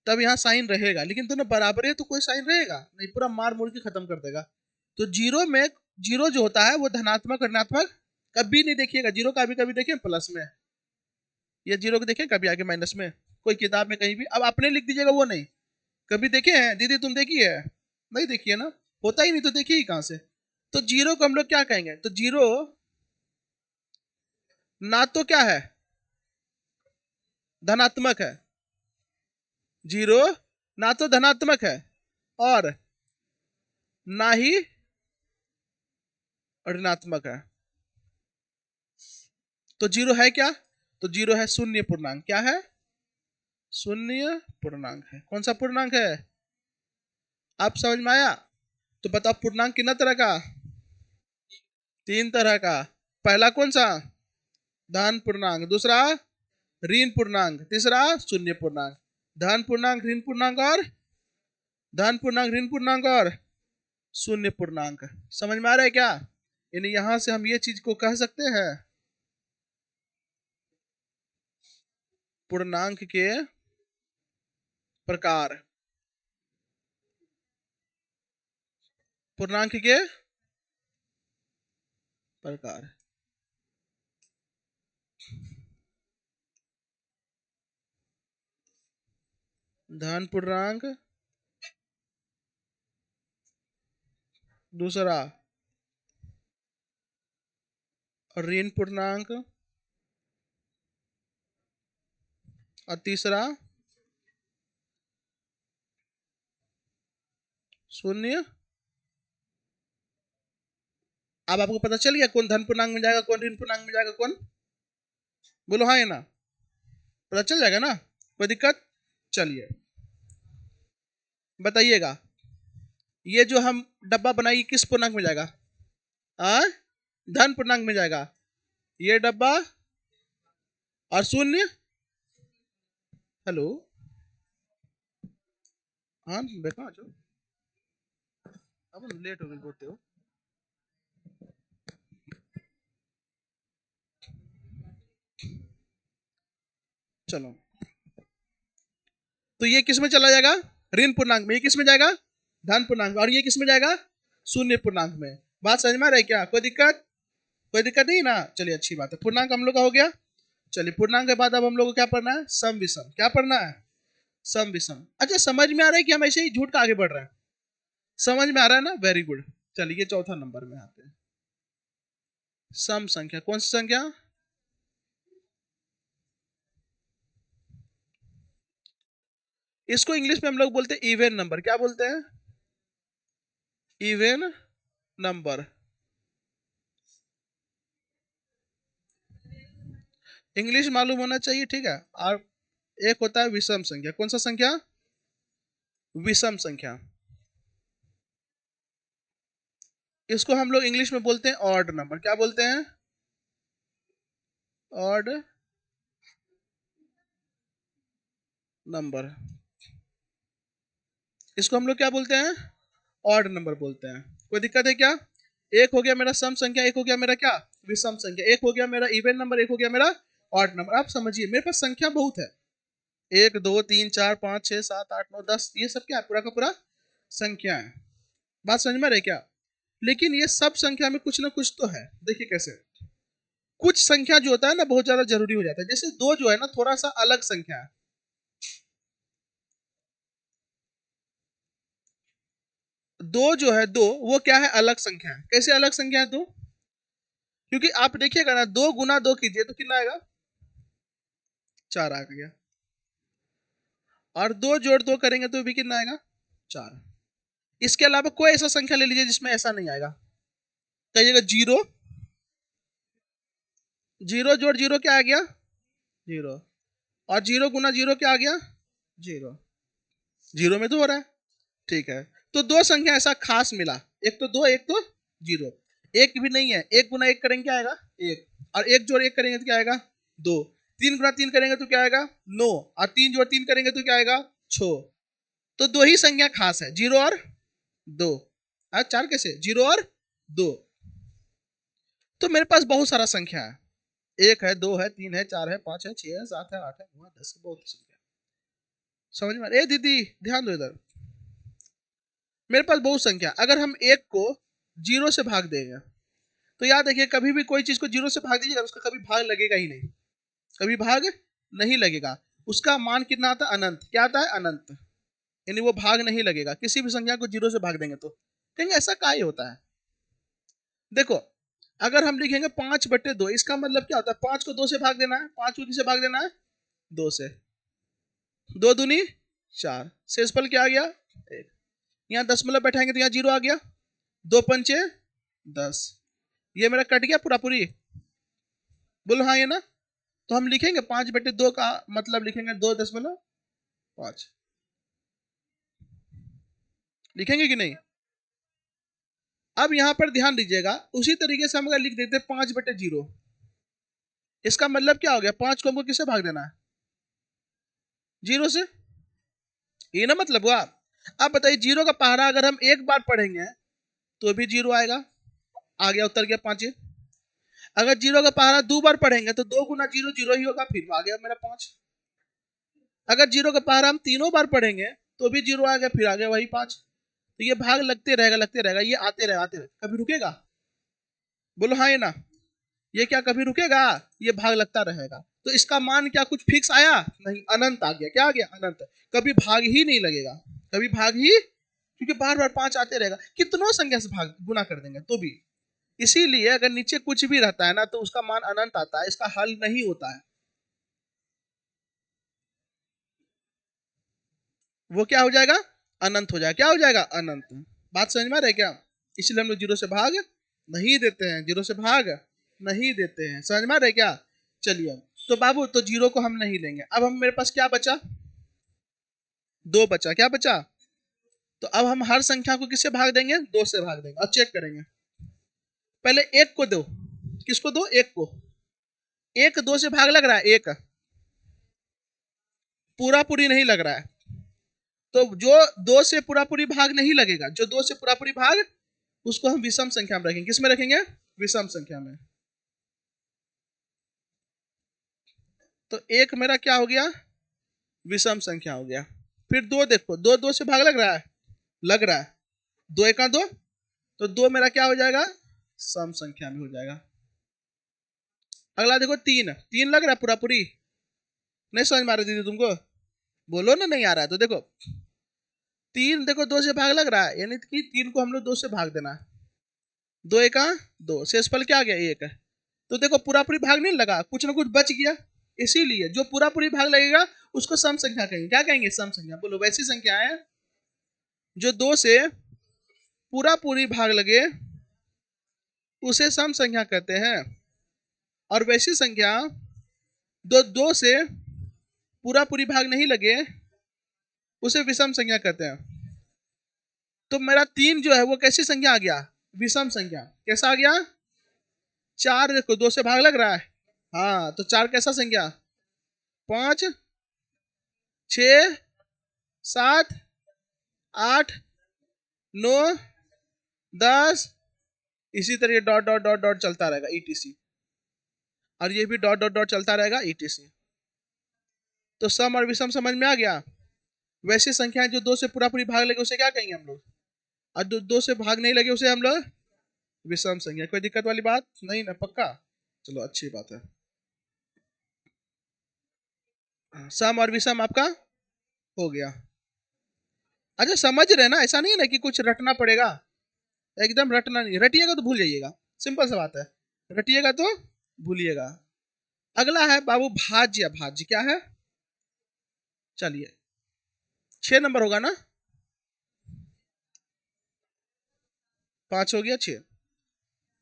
तब यहाँ साइन रहेगा, लेकिन दोनों बराबर है तो कोई साइन रहेगा नहीं, पूरा मार मुड़ के खत्म कर देगा। तो 0 में, 0 जो होता है वो धनात्मक ऋणात्मक कभी नहीं देखिएगा। 0 का भी कभी देखें प्लस में, या 0 को देखें कभी आगे माइनस में, कोई किताब में कहीं भी। अब आपने लिख दीजिएगा, वो नहीं। कभी देखे हैं? दीदी तुम देखी है? नहीं देखी है ना, होता ही नहीं तो देखिए ही कहां से। तो 0 को हम लोग क्या कहेंगे? तो 0 ना तो क्या है? धनात्मक है। 0 ना तो धनात्मक है और ना ही ऋणात्मक है। तो 0 है क्या? तो 0 है शून्य पूर्णांक। क्या है? शून्य पूर्णांक है। कौन सा पूर्णांक है? आप समझ में आया? तो बताओ, पूर्णांक कितना तरह का? 3 तरह का। पहला कौन सा? धन पूर्णांक। दूसरा ऋण पूर्णांक। तीसरा शून्य पूर्णांक। धन पूर्णांक, ऋण पूर्णांक और धन पूर्णांक, ऋण पूर्णांक और शून्य पूर्णांक। समझ में आ रहा है क्या? यानी यहां से हम ये चीज को कह सकते हैं, पूर्णांक के प्रकार। पूर्णांक के प्रकार। धन पूर्णांक, दूसरा ऋण पूर्णांक, और तीसरा शून्य। अब आपको पता चल गया कौन धन पूर्णांक में जाएगा, कौन ऋण पूर्णांक में जाएगा, कौन? बोलो हाँ या ना। पता चल जाएगा ना, कोई दिक्कत? चलिए बताइएगा, ये जो हम डब्बा बनाई किस पूर्णांक में जाएगा? आ? धन पूर्णांक में जाएगा। ये डब्बा और शून्य। हेलो। हाँ देखा जो, अब लेट हो गई बोलते हो। चलो, तो ये किस में चला जाएगा? ऋण पूर्णांक में। ये किस में जाएगा? धन पूर्णांक में। और ये किस में जाएगा? शून्य पूर्णांक में। बात समझ में आ रही है क्या? कोई दिक्कत? कोई दिक्कत नहीं ना? चलिए अच्छी बात है, पूर्णांक हम लोग का हो गया। चलिए पूर्णांक के बाद अब हम लोग को क्या पढ़ना है? सम विषम। क्या पढ़ना है? सम विषम। अच्छा, समझ में आ रहा है कि हम ऐसे ही झूठ का आगे बढ़ रहे हैं? समझ में आ रहा है ना? Very good. चलिए चौथा नंबर में आते हैं। सम संख्या। कौन सी संख्या? इसको इंग्लिश में हम लोग बोलते हैं इवन नंबर। क्या बोलते हैं? Even number. इंग्लिश मालूम होना चाहिए, ठीक है। और एक होता है विषम संख्या। कौन सा संख्या? विषम संख्या। इसको हम लोग इंग्लिश में बोलते हैं ऑड नंबर। क्या बोलते हैं? Odd number. इसको हम लोग क्या बोलते हैं? ऑड नंबर बोलते हैं। कोई दिक्कत है क्या? एक हो गया मेरा सम संख्या, एक हो गया मेरा क्या? विषम संख्या। एक हो गया मेरा इवन नंबर, एक हो गया मेरा ऑड नंबर। आप समझिए, मेरे पास संख्या बहुत है। एक दो तीन चार पाँच छह सात आठ नौ दस, ये सब क्या है? पूरा का पूरा संख्या है। बात समझ में आ रही है क्या? लेकिन ये सब संख्या में कुछ ना कुछ तो है। देखिए कैसे। कुछ संख्या जो होता है ना, बहुत ज्यादा जरूरी हो जाता है। जैसे दो जो है ना, थोड़ा सा अलग संख्या है। दो जो है, दो वो क्या है? अलग संख्या है। कैसे अलग संख्या है दो? क्योंकि आप देखिएगा ना, दो गुना दो कीजिए तो कितना आएगा? चार आ गया। और दो जोड़ दो करेंगे तो भी कितना आएगा? चार। इसके अलावा कोई ऐसा संख्या ले लीजिए जिसमें ऐसा नहीं आएगा। कहिएगा जीरो। जीरो जोड़ जीरो क्या आ गया? जीरो। और जीरो गुना जीरो क्या आ गया? जीरो। जीरो में तो हो रहा है। ठीक है। तो दो संख्या ऐसा खास मिला। एक तो दो, एक तो जीरो। एक भी नहीं है। एक गुना एक करेंगे क्या आएगा? एक। और एक जोड़ एक करेंगे तो क्या आएगा? दो। तीन गुना तीन करेंगे तो क्या आएगा? नौ। और तीन जोड़ तीन करेंगे तो क्या आएगा? छो। तो दो ही संख्या खास है, जीरो और दो। आज चार कैसे? जीरो और दो। तो मेरे पास बहुत सारा संख्या है। एक है, दो है, तीन है, चार है, पांच है, छह है, सात है, आठ है, नौ है, 10 है, बहुत संख्या। समझ में? ए दीदी, ध्यान दो इधर। मेरे पास बहुत संख्या। अगर हम एक को जीरो से भाग देंगे तो याद रखिए, कभी भी कोई चीज को जीरो से भाग दीजिएगा, उसका कभी भाग लगेगा ही नहीं। कभी भाग नहीं लगेगा। उसका मान कितना आता है? अनंत। क्या आता है? अनंत। यानी वो भाग नहीं लगेगा। किसी भी संख्या को जीरो से भाग देंगे तो कहेंगे ऐसा काहे होता है? देखो, अगर हम लिखेंगे 5/2, इसका मतलब क्या होता है? 5 को 2 से भाग देना है। 5 को किसे भाग देना है? 2 से। 2 दूनी 4। शेषफल क्या आ गया? 1। यहाँ दशमलव बैठाएंगे तो यहाँ जीरो आ गया। 2 पंचे 10। ये मेरा कट गया पूरा पूरी। बोलो हाँ ये ना। तो हम लिखेंगे 5/2 का मतलब लिखेंगे 2.5। लिखेंगे कि नहीं? अब यहाँ पर ध्यान दीजिएगा, उसी तरीके से हम अगर लिख देते 5/0, इसका मतलब क्या हो गया? 5 को हमको किससे भाग देना है? जीरो से। ये ना मतलब हुआ। अब बताइए, जीरो का पहाड़ा अगर हम एक बार पढ़ेंगे तो भी जीरो आएगा। आ गया, उत्तर गया 5। अगर जीरो का पहाड़ा 2 बार पढ़ेंगे तो 2 गुना जीरो जीरो ही होगा, फिर आ गया मेरा 5। अगर जीरो का पहाड़ा हम 3 बार पढ़ेंगे तो भी जीरो आ गया, फिर आ गया वही 5। तो ये भाग लगते रहेगा, लगते रहेगा, ये आते रहेगा, आते रहेगा। कभी रुकेगा? बोलो हाँ ये ना। ये क्या कभी रुकेगा? ये भाग लगता रहेगा। तो इसका मान क्या कुछ फिक्स आया? नहीं, अनंत आ गया। क्या आ गया? अनंत। कभी भाग ही नहीं लगेगा। कभी भाग ही, क्योंकि बार बार 5 आते रहेगा। कितनों संख्या से भाग गुना कर देंगे तो भी। इसीलिए अगर नीचे कुछ भी रहता है ना तो उसका मान अनंत आता है, इसका हल नहीं होता है। वो क्या हो जाएगा? अनंत हो जाएगा। क्या हो जाएगा? अनंत। बात समझ में आ रहा है क्या? इसलिए हम लोग जीरो से भाग नहीं देते हैं। जीरो से भाग नहीं देते हैं। समझ में आ रहा है क्या? चलिए अब तो बाबू, तो जीरो को हम नहीं लेंगे। अब हम मेरे पास क्या बचा? दो बचा। क्या बचा? तो अब हम हर संख्या को किससे भाग देंगे? दो से भाग देंगे। अब चेक करेंगे। पहले एक को दो। किसको दो? एक को। एक दो से भाग लग रहा है, एक पूरा पूरी नहीं लग रहा है, तो जो दो से पूरा पूरी भाग नहीं लगेगा, जो दो से पूरा पूरी भाग, उसको हम विषम संख्या में रखेंगे। किस में रखेंगे? विषम संख्या में। तो एक मेरा क्या हो गया? विषम संख्या हो गया। फिर दो देखो, दो दो से भाग लग रहा है, लग रहा है, दो एका दो, तो दो मेरा क्या हो जाएगा? सम संख्या में हो जाएगा। अगला देखो तीन, तीन लग रहा है पूरा पूरी? नहीं समझ में आ रही दीदी तुमको? बोलो ना, नहीं आ रहा है तो देखो, तीन देखो दो से भाग लग रहा है, यानी कि तीन को हम लोग दो से भाग देना है। दो एका दो, शेषफल क्या आ गया? एक। तो देखो पूरा पूरी भाग नहीं लगा, कुछ ना कुछ बच गया, इसीलिए जो पूरा पूरी भाग लगेगा उसको सम संख्या कहेंगे। क्या कहेंगे? सम संख्या। बोलो, वैसी संख्या है जो दो से पूरा पूरी भाग लगे उसे सम संख्या कहते हैं, और वैसी संख्या दो दो से पूरा पूरी भाग नहीं लगे उसे विषम संख्या कहते हैं। तो मेरा तीन जो है वो कैसी संख्या आ गया? विषम संख्या। कैसा आ गया? चार देखो दो से भाग लग रहा है, हाँ, तो चार कैसा संख्या? पांच, छ, सात, आठ, नौ, 10, इसी तरह डॉट डॉट डॉट डॉट चलता रहेगा, ईटीसी। और ये भी डॉट डॉट डॉट चलता रहेगा, ईटीसी। तो सम और विषम समझ में आ गया। वैसी संख्याएं जो दो से पूरा पूरी भाग लगे उसे क्या कहेंगे हम लोग? और दो से भाग नहीं लगे उसे हम लोग विषम संख्या। कोई दिक्कत वाली बात नहीं ना? पक्का? चलो अच्छी बात है। सम और विषम आपका हो गया। अच्छा समझ रहे ना? ऐसा नहीं है ना कि कुछ रटना पड़ेगा, एकदम रटना नहीं, रटिएगा तो भूल जाइएगा, सिंपल सा बात है, रटिएगा तो भूलिएगा। अगला है बाबू भाज्य। भाज्य क्या है? चलिए, 6 नंबर होगा ना? 5 हो गया, 6।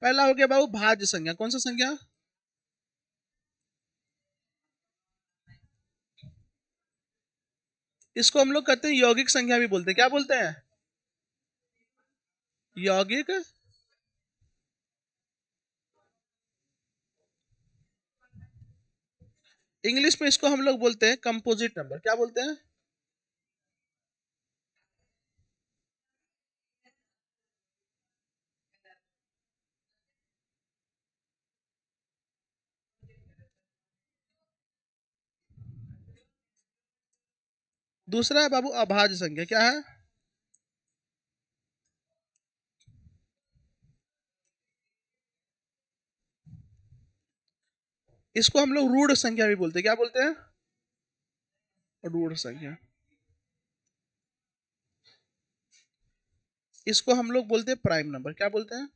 पहला हो गया बाबू भाज्य संख्या। कौन सा संख्या? इसको हम लोग कहते हैं यौगिक संख्या भी बोलते हैं। क्या बोलते हैं? यौगिक। इंग्लिश में इसको हम लोग बोलते हैं कंपोजिट नंबर। क्या बोलते हैं? दूसरा है बाबू अभाज्य संख्या। क्या है? इसको हम लोग रूढ़ संख्या भी बोलते हैं। क्या बोलते हैं? रूढ़ संख्या। इसको हम लोग बोलते हैं प्राइम नंबर। क्या बोलते हैं?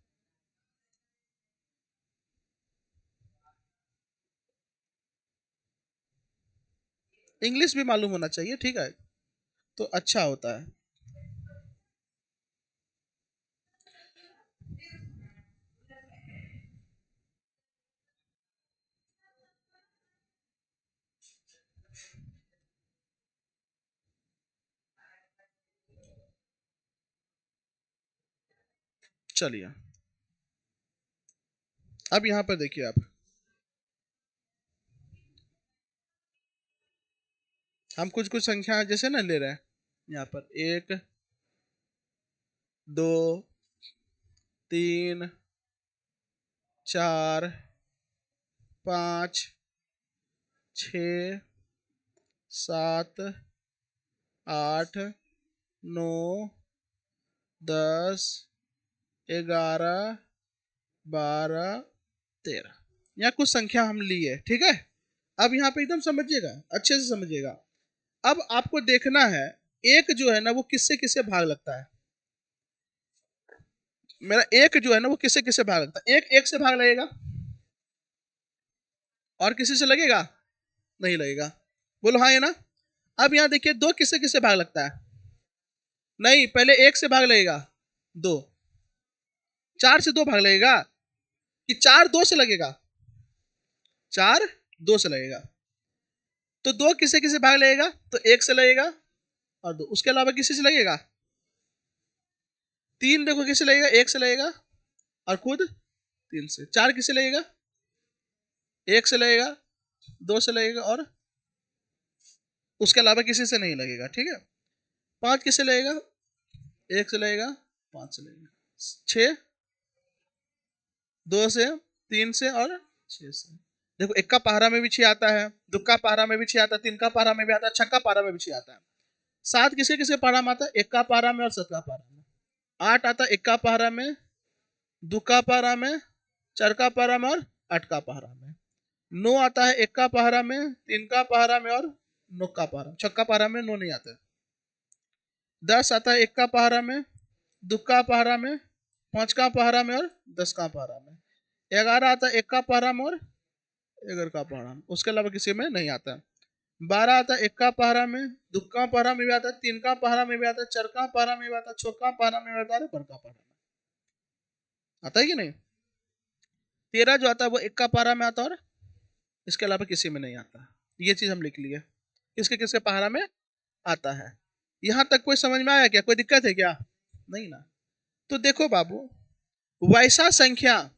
इंग्लिश भी मालूम होना चाहिए, ठीक है, तो अच्छा होता है। चलिए, अब यहाँ पर देखिए आप, हम कुछ कुछ संख्या जैसे ना ले रहे हैं, यहाँ पर 1, 2, 3, 4, 5, 6, 7, 8, 9, 10, 11, 12, 13, यहाँ कुछ संख्या हम लिए, ठीक है। अब यहाँ पे एकदम समझिएगा, अच्छे से समझिएगा। अब आपको देखना है एक जो है ना वो किससे किससे भाग लगता है। मेरा एक जो है ना वो किससे किससे भाग लगता है? एक एक से भाग लगेगा, और किसी से लगेगा? नहीं लगेगा। बोलो हाँ या ना? अब यहाँ देखिए दो किससे किससे भाग लगता है? नहीं, पहले एक से भाग लगेगा, दो। चार से दो भाग लगेगा, कि चार दो से लगेगा? चार दो से लगेगा। तो दो किससे किससे भाग लगेगा? तो एक से लगेगा और दो, उसके अलावा किसी से लगेगा? तीन देखो किससे लगेगा? एक से लगेगा और खुद तीन से। चार किससे लगेगा? एक से लगेगा, दो से लगेगा और उसके अलावा किसी से नहीं लगेगा, ठीक है। पांच किससे लगेगा, एक से लगेगा, पांच से लगेगा। छह, दो से, तीन से और छह से। देखो इक्का पहरा में भी छह आता है, दुक्का पहरा में भी छह आता है, तीन का पहरा में भी आता है, छक्का पहरा में भी छह आता है। सात किसके किसके पहरा में आता है, इक्का पहरा में और सत्का पहरा में। आठ आता है इक्का पहरा में, दुक्का पहरा में, चरका पहरा में और अटका पहरा में। नो आता है इक्का पहरा में, तीन का पहरा में और नुक्का पहरा, छक्का पहरा में नो नहीं आता है। 10 आता है इक्का पहरा में, दुक्का पहरा में, पांच का पहरा में और 10 का पहरा में। 11 आता है इक्का पहरा में और 11 का पहरा में, उसके अलावा किसी में नहीं आता। 12 आता है इक्का पहरा में, दुक्का पहरा में भी आता है, तीन का पहरा में भी आता है, चरका पहरा में भी आता है, छक्का पहरा में भी आता है, बड़का पहरा में आता है कि नहीं। 13 जो आता है वो इक्का पहरा में आता है और इसके अलावा किसी में नहीं आता। ये चीज हम लिख लिए, किसके किसके पहरा में आता है। यहां तक कोई समझ में आया क्या, कोई दिक्कत है क्या, नहीं ना। तो देखो बाबू, वैसा संख्या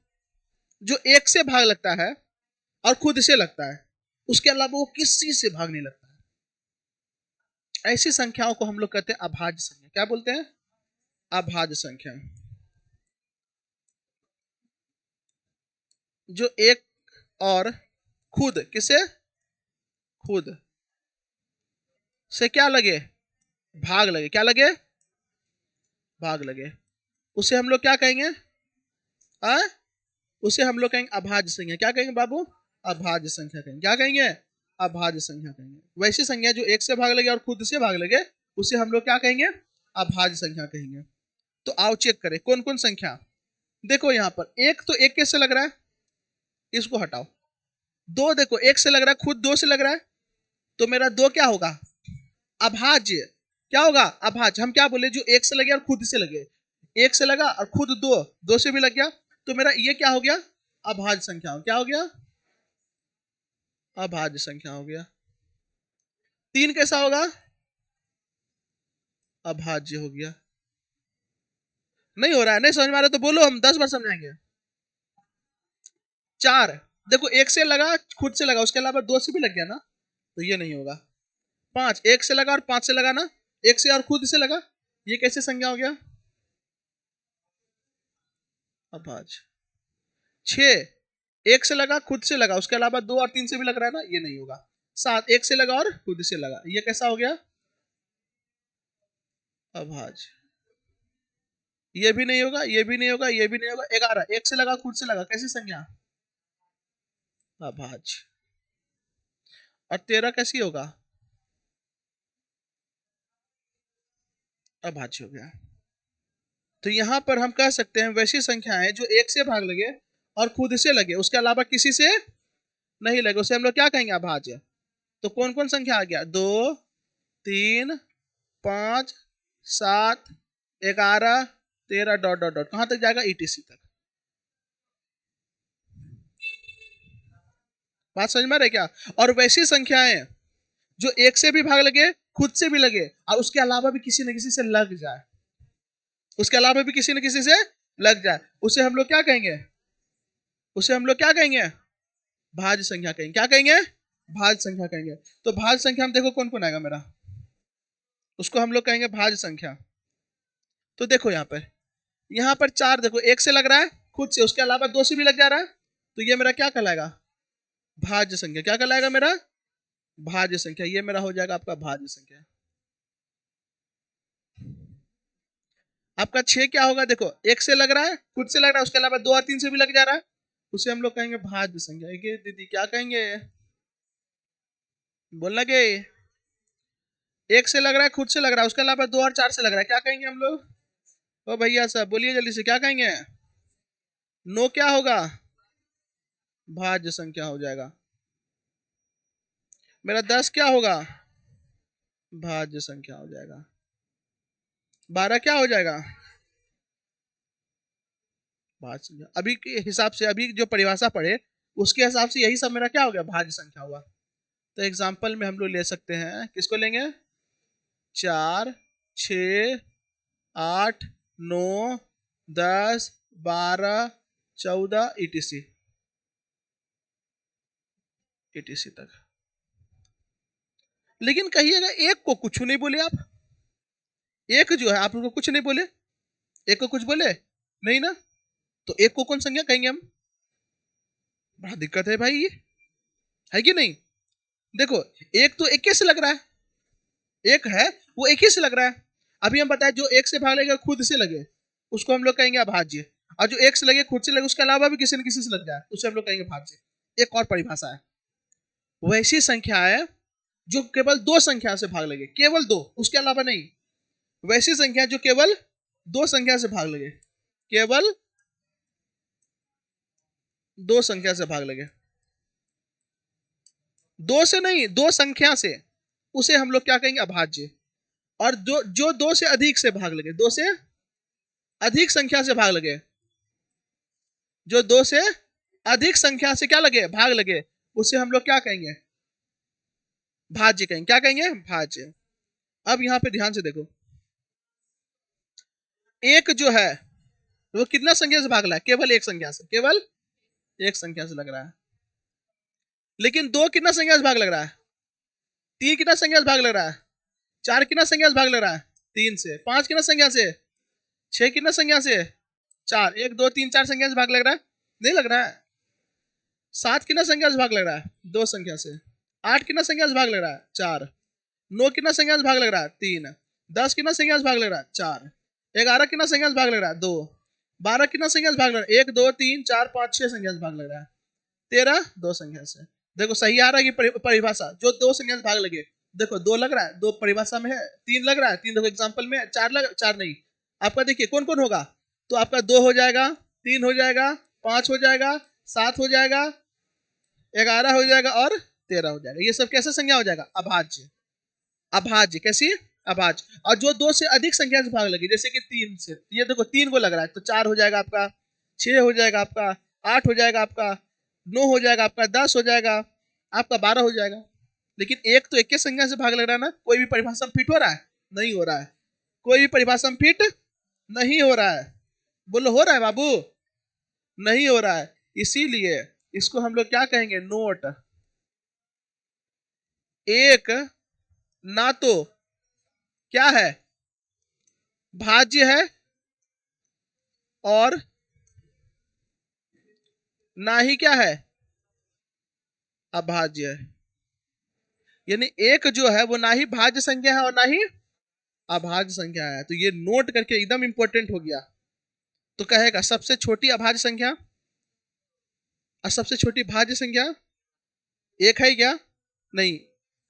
जो एक से भाग लगता है और खुद से लगता है, उसके अलावा वो किसी से भाग नहीं लगता है, ऐसी संख्याओं को हम लोग कहते हैं अभाज्य संख्या। क्या बोलते हैं, अभाज्य संख्या। जो एक और खुद किसे, खुद से क्या लगे, भाग लगे, क्या लगे, भाग लगे, उसे हम लोग क्या कहेंगे, आ? उसे हम लोग कहेंगे अभाज्य संख्या। क्या कहेंगे बाबू, अभाज्य संख्या कहेंगे। क्या कहेंगे, अभाज्य संख्या कहेंगे। वैसी संख्या जो एक से भाग लगे और खुद से भाग लगे, उसे हम लोग क्या कहेंगे, अभाज्य संख्या कहेंगे। तो आओ चेक करें कौन कौन संख्या। देखो यहाँ पर एक, तो एक कैसे लग रहा है, इसको हटाओ। दो देखो एक से लग रहा है, खुद दो से लग रहा है, तो मेरा दो क्या होगा, अभाज्य। क्या होगा, अभाज्य। हम क्या बोले, जो एक से लगे और खुद से लगे, एक से लगा और खुद दो, दो से भी लग गया, तो मेरा ये क्या हो गया, अभाज्य संख्या। क्या हो गया, अभाज्य संख्या हो गया। तीन कैसा होगा, अभाज्य हो गया। नहीं हो रहा है, नहीं समझ में आ रहा तो बोलो, हम 10 बार समझाएंगे। चार देखो एक से लगा, खुद से लगा, उसके अलावा दो से भी लग गया ना, तो ये नहीं होगा। पांच एक से लगा और पांच से लगा ना, एक से और खुद से लगा, ये कैसे संज्ञा हो गया, अभाज्य। छह एक से लगा, खुद से लगा, उसके अलावा दो और तीन से भी लग रहा है ना, ये नहीं होगा। सात एक से लगा और खुद से लगा, ये कैसा हो गया, अभाज्य। ये भी नहीं होगा, ये भी नहीं होगा, ये भी नहीं होगा। 11 एक से लगा, खुद से लगा, कैसी संज्ञा, अभाज्य। और 13 कैसी होगा, अभाज्य हो गया। तो यहां पर हम कह सकते हैं वैसी संख्याएं जो एक से भाग लगे और खुद से लगे, उसके अलावा किसी से नहीं लगे, उसे हम लोग क्या कहेंगे, अभाज्य। तो कौन कौन संख्या आ गया, दो, तीन, पांच, सात, 11, 13 डॉट डॉट डॉट, कहां तक जाएगा, ईटीसी तक। बात समझ में आ रही है क्या। और वैसी संख्याएं जो एक से भी भाग लगे, खुद से भी लगे और उसके अलावा भी किसी न किसी से लग जाए, उसके अलावा भी किसी न किसी से लग जाए, उसे हम लोग क्या कहेंगे, उसे हम लोग क्या कहेंगे, भाज्य संख्या कहेंगे। क्या कहेंगे, भाज्य संख्या कहेंगे। तो भाज्य संख्या में देखो कौन कौन आएगा मेरा, उसको हम लोग कहेंगे भाज्य संख्या। तो देखो यहाँ पर चार देखो एक से लग रहा है, खुद से, उसके अलावा दो से भी लग जा रहा है, तो ये मेरा क्या कहलाएगा, भाज्य संख्या। क्या कहलाएगा मेरा, भाज्य संख्या। ये मेरा हो जाएगा आपका भाज्य संख्या। आपका 6 क्या होगा, देखो एक से लग रहा है, खुद से लग रहा है, उसके अलावा दो और तीन से भी लग जा रहा है, उसे हम लोग कहेंगे भाज्य संख्या। दीदी क्या कहेंगे, बोल लगे, एक से लग रहा है, खुद से लग रहा है, उसके अलावा दो और चार से लग रहा है, क्या कहेंगे हम लोग। ओ भैया साहब बोलिए जल्दी से, क्या कहेंगे, नो क्या होगा, भाज्य संख्या हो जाएगा। मेरा 10 क्या होगा, भाज्य संख्या हो जाएगा। 12 क्या हो जाएगा, भाज्य संख्या। अभी के हिसाब से, अभी जो परिभाषा पढ़े उसके हिसाब से यही सब मेरा क्या हो गया, भाज्य संख्या हुआ। तो एग्जाम्पल में हम लोग ले सकते हैं, किसको लेंगे, 4, 6, 8, 9, 10, 12, 14 ईटीसी। etc तक। लेकिन कहिएगा एक को कुछ नहीं बोले आप, एक जो है आप लोग को कुछ नहीं बोले, एक को कुछ बोले नहीं ना, तो एक को कौन संज्ञा कहेंगे हम? बड़ा दिक्कत है भाई ये, है कि नहीं? देखो एक तो एक से लग रहा है, एक है वो एक ही से लग रहा है। अभी हम बताए जो एक से भाग लेगा खुद से लगे उसको हम लोग कहेंगे अभाज्य, और जो एक से लगे खुद से लगे उसके अलावा भी किसी न किसी से लग जाए उसे हम लोग कहेंगे भाज्य। एक और परिभाषा है, वैसी संख्या है जो केवल दो संख्या से भाग लगे, केवल दो, उसके अलावा नहीं। वैसी संख्या जो केवल दो संख्या से भाग लगे, केवल दो संख्या से भाग लगे, दो से नहीं दो संख्या से, उसे हम लोग क्या कहेंगे अभाज्य। और जो जो दो से अधिक से भाग लगे, दो से अधिक संख्या से भाग लगे, जो दो से अधिक संख्या से क्या लगे भाग लगे, उसे हम लोग क्या कहेंगे भाज्य कहेंगे। क्या कहेंगे भाज्य। अब यहां पे ध्यान से देखो, एक जो है वो कितना संख्या से भाग रहा है, केवल एक संख्या से, केवल एक संख्या से लग रहा है। लेकिन दो कितना संख्या से भाग लग रहा है, तीन कितना संख्या से भाग लग रहा है, चार कितना संख्या से भाग लग रहा है तीन से, पांच कितना संख्या से, छह कितना संख्या से चार, एक दो तीन चार संख्या से भाग लग रहा है, नहीं लग रहा है। सात कितना संख्या से भाग लग रहा है, दो संख्या से। आठ कितना संख्या से भाग लग रहा है, चार। नौ कितना संख्या से भाग लग रहा है, तीन। दस कितना संख्या से भाग लग रहा है, चार। ग्यारह कितना संख्या से भाग लग रहा है, दो। बारह कितना संख्या से भाग लग रहा है, एक दो तीन चार पांच छह संख्या से भाग लग रहा है। 13 दो संख्या से। देखो सही आ रहा है कि परिभाषा जो दो संख्या से भाग लगे। देखो दो लग रहा है, दो परिभाषा में है, तीन लग रहा है, तीन देखो एग्जांपल में, चार नहीं। आपका देखिए कौन कौन होगा, तो आपका दो हो जाएगा, तीन हो जाएगा, पांच हो जाएगा, सात हो जाएगा, 11 हो जाएगा और 13 हो जाएगा। ये सब कैसे संज्ञा हो जाएगा अभाज्य। अभाज्य कैसी अभाज्य। और जो दो से अधिक संख्या से भाग लगी, जैसे कि तीन से, ये देखो तीन को लग रहा है तो चार हो जाएगा आपका, छह हो जाएगा आपका, आठ हो जाएगा आपका, नौ हो जाएगा आपका, 10 हो जाएगा आपका, 12 हो जाएगा। लेकिन एक तो एक संख्या से भाग लग रहा है ना, कोई भी परिभाषा में फिट हो रहा है, नहीं हो रहा है। कोई भी परिभाषा में फिट नहीं हो रहा है। बोलो हो रहा है बाबू, नहीं हो रहा है। इसीलिए इसको हम लोग क्या कहेंगे, नोट। एक ना तो क्या है भाज्य है और ना ही क्या है अभाज्य है। यानी एक जो है वो ना ही भाज्य संख्या है और ना ही अभाज्य संख्या है। तो ये नोट करके एकदम इंपॉर्टेंट हो गया। तो कहेगा सबसे छोटी अभाज्य संख्या और सबसे छोटी भाज्य संख्या एक है क्या, नहीं।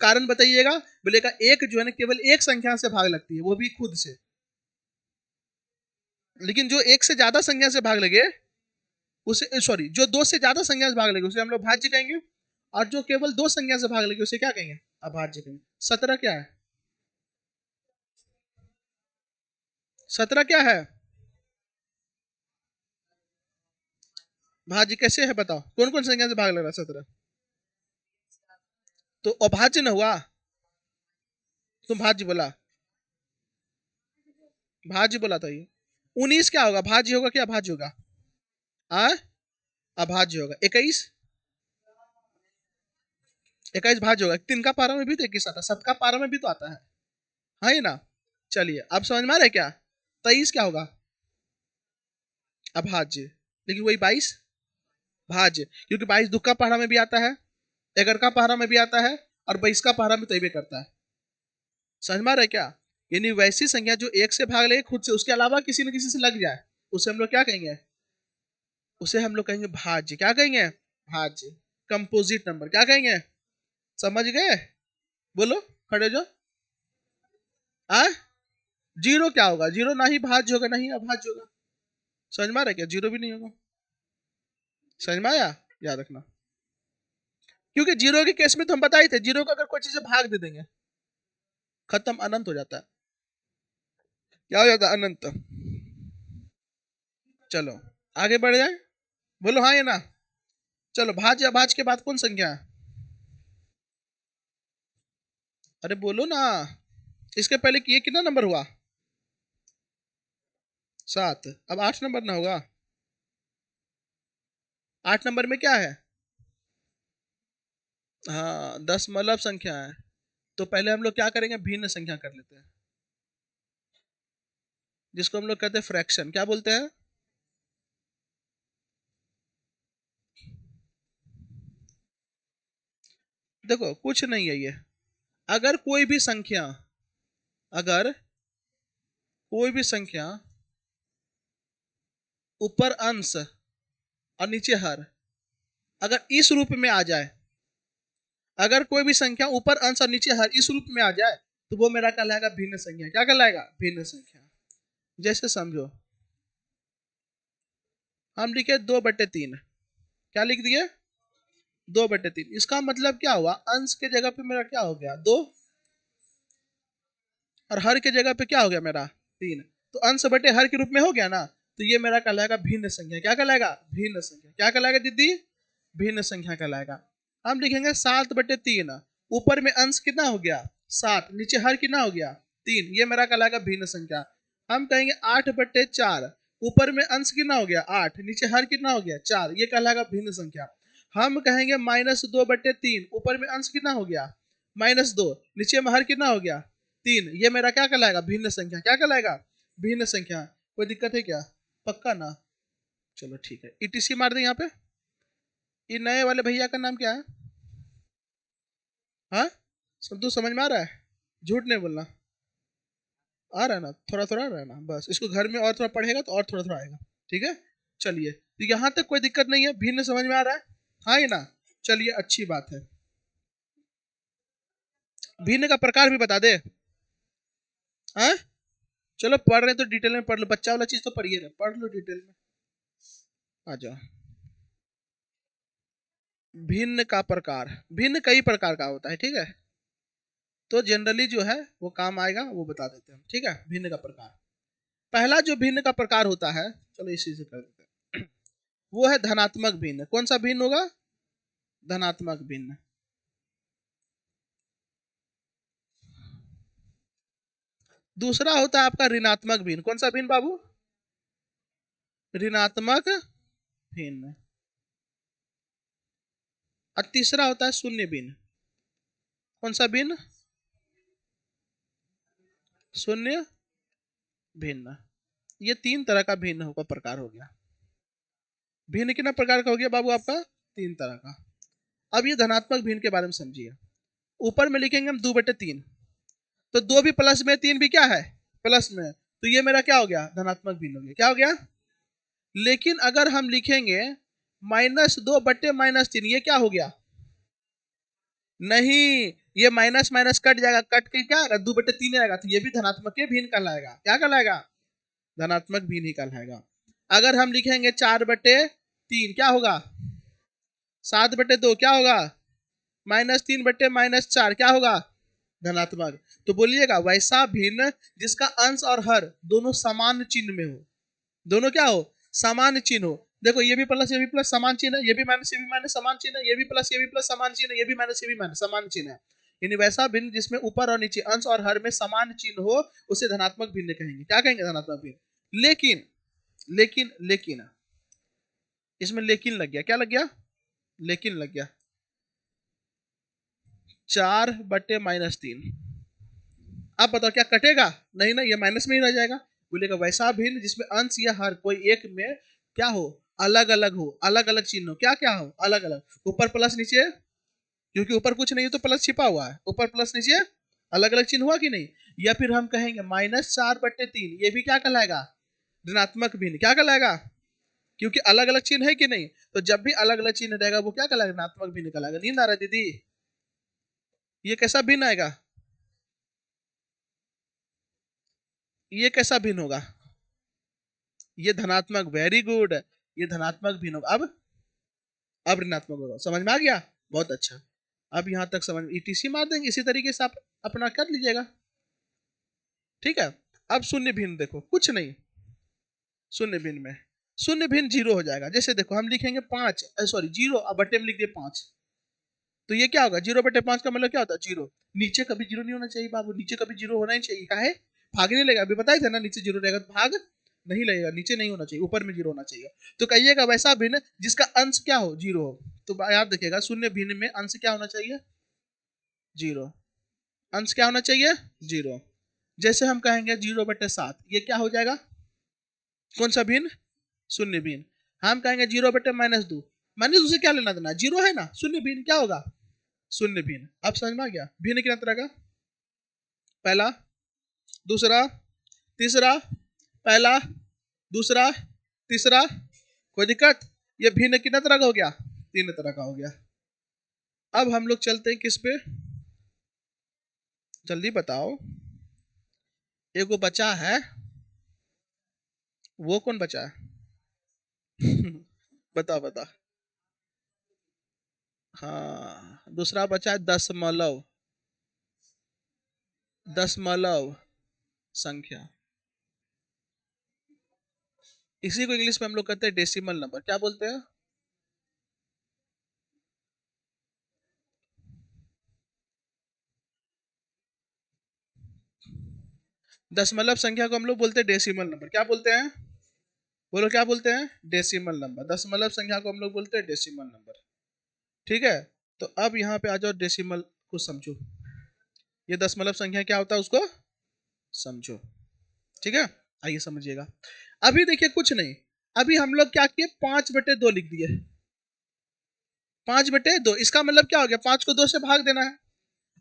कारण बताइएगा, बोलेगा एक जो है ना केवल एक संख्या से भाग लगती है, वो भी खुद से। लेकिन जो एक से ज्यादा संख्या से भाग लगे उसे, सॉरी, जो दो से ज्यादा संख्या से भाग लगे उसे हम लोग भाज्य कहेंगे, और जो केवल दो संख्या से भाग लगे उसे क्या कहेंगे अभाज्य कहेंगे। 17 क्या है, 17 क्या है भाज्य। कैसे है बताओ, कौन कौन संख्या से भाग लग रहा है 17, तो अभाज्य न हुआ। तुम भाज्य बोला, भाज्य बोला था ये। 19 क्या होगा, भाज्य होगा क्या अभाज्य होगा, आ अभाज्य होगा। 21, 21 भाज्य होगा। तीन का पारा में भी तो 21 आता है, सबका पारा में भी तो आता है ही ना। चलिए अब समझ में आ रहा है क्या। 23 क्या होगा अभाज्य, लेकिन वही 22 भाज्य, क्योंकि 22 दुख का पहाड़ा में भी आता है, 11 का पहाड़ा में भी आता है, और 22 का पहाड़ा में तो भी करता है। समझ में आ रहा है क्या। यानी वैसी संख्या जो एक से भाग ले खुद से, उसके अलावा किसी न किसी से लग जाए, उसे हम लोग क्या कहेंगे, उसे हम लोग कहेंगे भाज्य। क्या कहेंगे भाज्य। कंपोजिट नंबर क्या कहेंगे, समझ गए। बोलो खड़े हो जाओ। आ जीरो क्या होगा, जीरो ना ही भाज्य होगा ना ही अभाज्य होगा। समझ में आ रहा है क्या, जीरो भी नहीं होगा। समझ में आया, याद रखना। क्योंकि जीरो के केस में तो हम बताए थे, जीरो को अगर कोई चीज से भाग दे देंगे खत्म, अनंत हो जाता है। क्या हो जाता है, अनंत। चलो आगे बढ़ जाए, बोलो हाँ या ना। चलो भाज्य अभाज्य के बाद कौन संख्या है, अरे बोलो ना। इसके पहले ये कितना नंबर हुआ, 7। अब 8 नंबर ना होगा। 8 नंबर में क्या है हाँ 10 मतलब संख्या है, तो पहले हम लोग क्या करेंगे, भिन्न संख्या कर लेते हैं, जिसको हम लोग कहते हैं फ्रैक्शन। क्या बोलते हैं? देखो कुछ नहीं है ये, अगर कोई भी संख्या, अगर कोई भी संख्या ऊपर अंश और नीचे हर अगर इस रूप में आ जाए, अगर कोई भी संख्या ऊपर अंश और नीचे हर इस रूप में आ जाए, तो वो मेरा कहलाएगा भिन्न संख्या। क्या कहलाएगा? भिन्न संख्या। जैसे समझो, हम लिखे 2/3। क्या लिख दिए? 2/3। इसका मतलब क्या हुआ, अंश के जगह पे मेरा क्या हो गया, 2, और हर के जगह पे क्या हो गया मेरा, 3। तो अंश बटे हर के रूप में हो गया ना, तो ये मेरा कहलाएगा भिन्न संख्या। क्या कहलाएगा? भिन्न संख्या। क्या कहलाएगा दीदी? भिन्न संख्या कहलाएगा। हम लिखेंगे 7/3। ऊपर में अंश कितना हो गया, 7, नीचे हर कितना हो गया, 3। ये मेरा कहलाएगा भिन्न संख्या। हम कहेंगे 8/4। ऊपर में अंश कितना हो गया, 8, नीचे हर कितना हो गया, 4। ये कहलाएगा भिन्न संख्या। हम कहेंगे -2/3। ऊपर में अंश कितना हो गया, -2, नीचे में हर कितना हो गया, 3। ये मेरा क्या कहलाएगा, भिन्न संख्या। क्या कहलाएगा? भिन्न संख्या। कोई दिक्कत है क्या? पक्का ना? चलो ठीक है, ईटीसी मार दे यहाँ पे। ये नए वाले भैया का नाम क्या है? हाँ, संतु समझ में आ रहा है? झूठ नहीं बोलना। आ रहा है ना, थोड़ा थोड़ा आ रहा है ना, बस इसको घर में और थोड़ा पढ़ेगा तो और थोड़ा थोड़ा आएगा। ठीक है, चलिए, तो यहाँ तक कोई दिक्कत नहीं है, भिन्न समझ में आ रहा है? हाँ, ये ना, चलिए अच्छी बात है। भिन्न का प्रकार भी बता दे। हाँ, चलो पढ़ रहे हैं तो डिटेल में पढ़ लो, बच्चा वाला चीज तो पढ़िए ना, पढ़ लो डिटेल में। आ जाओ। भिन्न का प्रकार, भिन्न कई प्रकार का होता है, ठीक है, तो जनरली जो है वो काम आएगा, वो बता देते हैं। ठीक है, भिन्न का प्रकार। पहला जो भिन्न का प्रकार होता है, चलो इसी से कर देते हैं, वो है धनात्मक भिन्न। कौन सा भिन्न होगा? धनात्मक भिन्न। दूसरा होता है आपका ऋणात्मक भिन्न। कौन सा भिन्न बाबू? ऋणात्मक भिन्न। और तीसरा होता है शून्य भिन्न। कौन सा भिन्न? शून्य भिन्न। ये 3 तरह का भिन्न का प्रकार हो गया। भिन्न कितना प्रकार का हो गया बाबू आपका? 3 तरह का। अब ये धनात्मक भिन्न के बारे में समझिए। ऊपर में लिखेंगे हम 2/3, तो 2 भी प्लस में, 3 भी क्या है, प्लस में, तो ये मेरा क्या हो गया, धनात्मक भिन्न हो गया। क्या हो गया? लेकिन अगर हम लिखेंगे -2/-3, ये क्या हो गया? नहीं, ये माइनस माइनस कट जाएगा, कट के क्या आएगा, 2/3 आएगा, तो ये भी धनात्मक के भिन्न कहलाएगा। क्या कहलाएगा? धनात्मक भिन्न ही कहलाएगा। अगर हम लिखेंगे 4/3, क्या होगा? 7/2 क्या होगा? -3/-4 क्या होगा? धनात्मक। तो बोलिएगा वैसा भिन्न जिसका अंश और हर दोनों समान चिन्ह में हो। दोनों क्या हो? समान चिन्ह हो। देखो ये भी प्लस ये भी प्लस समान चिन्ह है, ये भी माइनस ये भी माइनस समान चिन्ह है, ये भी प्लस ये भी प्लस समान चिन्ह है, ये भी माइनस ये भी माइनस समान चिन्ह है। यानी वैसा भिन्न जिसमें ऊपर और नीचे अंश और हर में समान चिन्ह हो, उसे धनात्मक भिन्न कहेंगे। क्या कहेंगे? धनात्मक भिन्न। लेकिन लेकिन लेकिन इसमें लेकिन लग गया। क्या लग गया? लेकिन लग गया। 4/-3, आप बताओ क्या कटेगा? नहीं ना, ये माइनस में ही रह जाएगा। बोलेगा वैसा भिन्न जिसमें अंश या हर कोई एक में क्या हो, अलग अलग हो, अलग अलग चिन्ह हो। क्या क्या हो? अलग अलग। ऊपर प्लस नीचे, क्योंकि ऊपर कुछ नहीं है तो प्लस छिपा हुआ है, ऊपर प्लस नीचे अलग अलग चिन्ह हुआ कि नहीं? या फिर हम कहेंगे -4/3, ये भी क्या कहलाएगा? ऋणात्मक भिन्न। क्या कहलाएगा? क्योंकि अलग अलग चिन्ह है कि नहीं, तो जब भी अलग अलग चिन्ह रहेगा वो क्या कहलाएगा? ऋणात्मक भिन्न कहलाएगा। नींद आ रहा है दीदी? ये कैसा भिन्न आएगा? ये कैसा भिन्न होगा? ये धनात्मक। वेरी गुड, ये धनात्मक भिन्न होगा। अब ऋणात्मक होगा। समझ में आ गया? बहुत अच्छा। अब यहां तक समझ में, ईटीसी मार देंगे, इसी तरीके से आप अपना कर लीजिएगा। ठीक है, अब शून्य भिन्न देखो, कुछ नहीं। शून्य भिन्न में शून्य भिन्न 0 हो जाएगा। जैसे देखो हम लिखेंगे 5, सॉरी 0, अब बटे में लिख दिए 5, तो ये क्या होगा? 0/5 का मतलब क्या होता है? 0। नीचे कभी 0 नहीं होना चाहिए बाबू, नीचे कभी 0 होना ही चाहिए। क्या है? भागने लगा, अभी बताए थे ना, नीचे 0 रहेगा तो भाग नहीं लगेगा, नीचे नहीं होना चाहिए, ऊपर में जीरो होना चाहिए। तो कहिएगा वैसा भिन्न जिसका अंश क्या हो, जीरो हो। तो याद रखिएगा शून्य भिन्न में अंश क्या होना चाहिए, जीरो। अंश क्या होना चाहिए, जीरो। जैसे हम कहेंगे 0/7, ये क्या हो जाएगा, कौन सा भिन्न, शून्य भिन्न। हम कहेंगे 0/-2, -2 से क्या लेना देना, जीरो है ना, शून्य भिन्न क्या होगा, शून्य भिन्न। अब समझ में आ गया, भिन्न कितना तरह का, पहला, दूसरा, तीसरा, पहला, दूसरा, तीसरा, कोई दिक्कत। ये भिन्न कितना तरह का हो गया, 3 तरह का हो गया। अब हम लोग चलते हैं किस पे, जल्दी बताओ। एगो बचा है, वो कौन बचा है बताओ बताओ। हाँ, दूसरा बचा है दशमलव, दशमलव संख्या। इसी को इंग्लिश में हम लोग कहते हैं डेसिमल नंबर। क्या बोलते हैं, दशमलव संख्या को हम लोग बोलते हैं डेसिमल नंबर। क्या बोलते हैं, बोलो क्या बोलते हैं, डेसिमल नंबर। दशमलव संख्या को हम लोग बोलते हैं डेसिमल नंबर। ठीक है, तो अब यहाँ पे आ जाओ, डेसिमल को समझो। ये दशमलव संख्या क्या होता है उसको समझो। ठीक है, आइए समझिएगा। अभी देखिए कुछ नहीं, अभी हम लोग क्या किए, 5/2 लिख दिए। 5/2, इसका मतलब क्या हो गया, 5 को 2 से भाग देना है।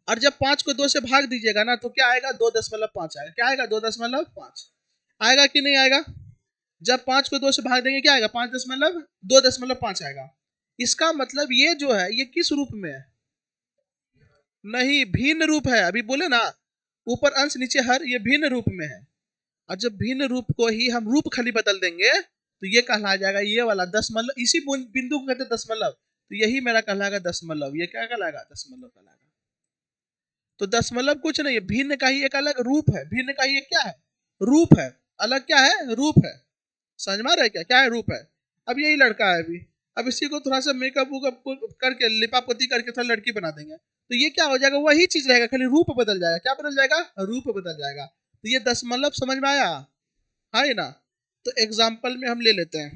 और जब 5 को 2 से भाग दीजिएगा ना, तो क्या आएगा, 2.5 आएगा। क्या आएगा, 2.5 आएगा कि नहीं आएगा। जब 5 को 2 से भाग देंगे क्या आएगा, 2.5 आएगा। इसका मतलब ये जो है ये किस रूप में है, नहीं भिन्न रूप है। अभी बोले ना, ऊपर अंश नीचे हर, ये भिन्न रूप में है। और जब भिन्न रूप को ही हम रूप खाली बदल देंगे तो ये कहला जाएगा, ये वाला दशमलव, इसी बिंदु को कहते हैं दशमलव। तो यही मेरा कहलाएगा दशमलव। ये क्या कहलाएगा, दशमलव कहलाएगा। तो दशमलव कुछ नहीं है, भिन्न का ही एक अलग रूप है। भिन्न का ही एक क्या है, रूप है। अलग क्या है, रूप है। समझ में आ रहा है क्या, क्या है, रूप है। अब यही लड़का है अभी, अब इसी को थोड़ा सा मेकअप वूकअप करके, लिपापोती करके थोड़ा लड़की बना देंगे, तो ये क्या हो जाएगा, वही चीज रहेगा, खाली रूप बदल जाएगा। क्या बदल जाएगा, रूप बदल जाएगा। तो ये दशमलव समझ में आया, हाँ ना। तो एग्जाम्पल में हम ले लेते हैं,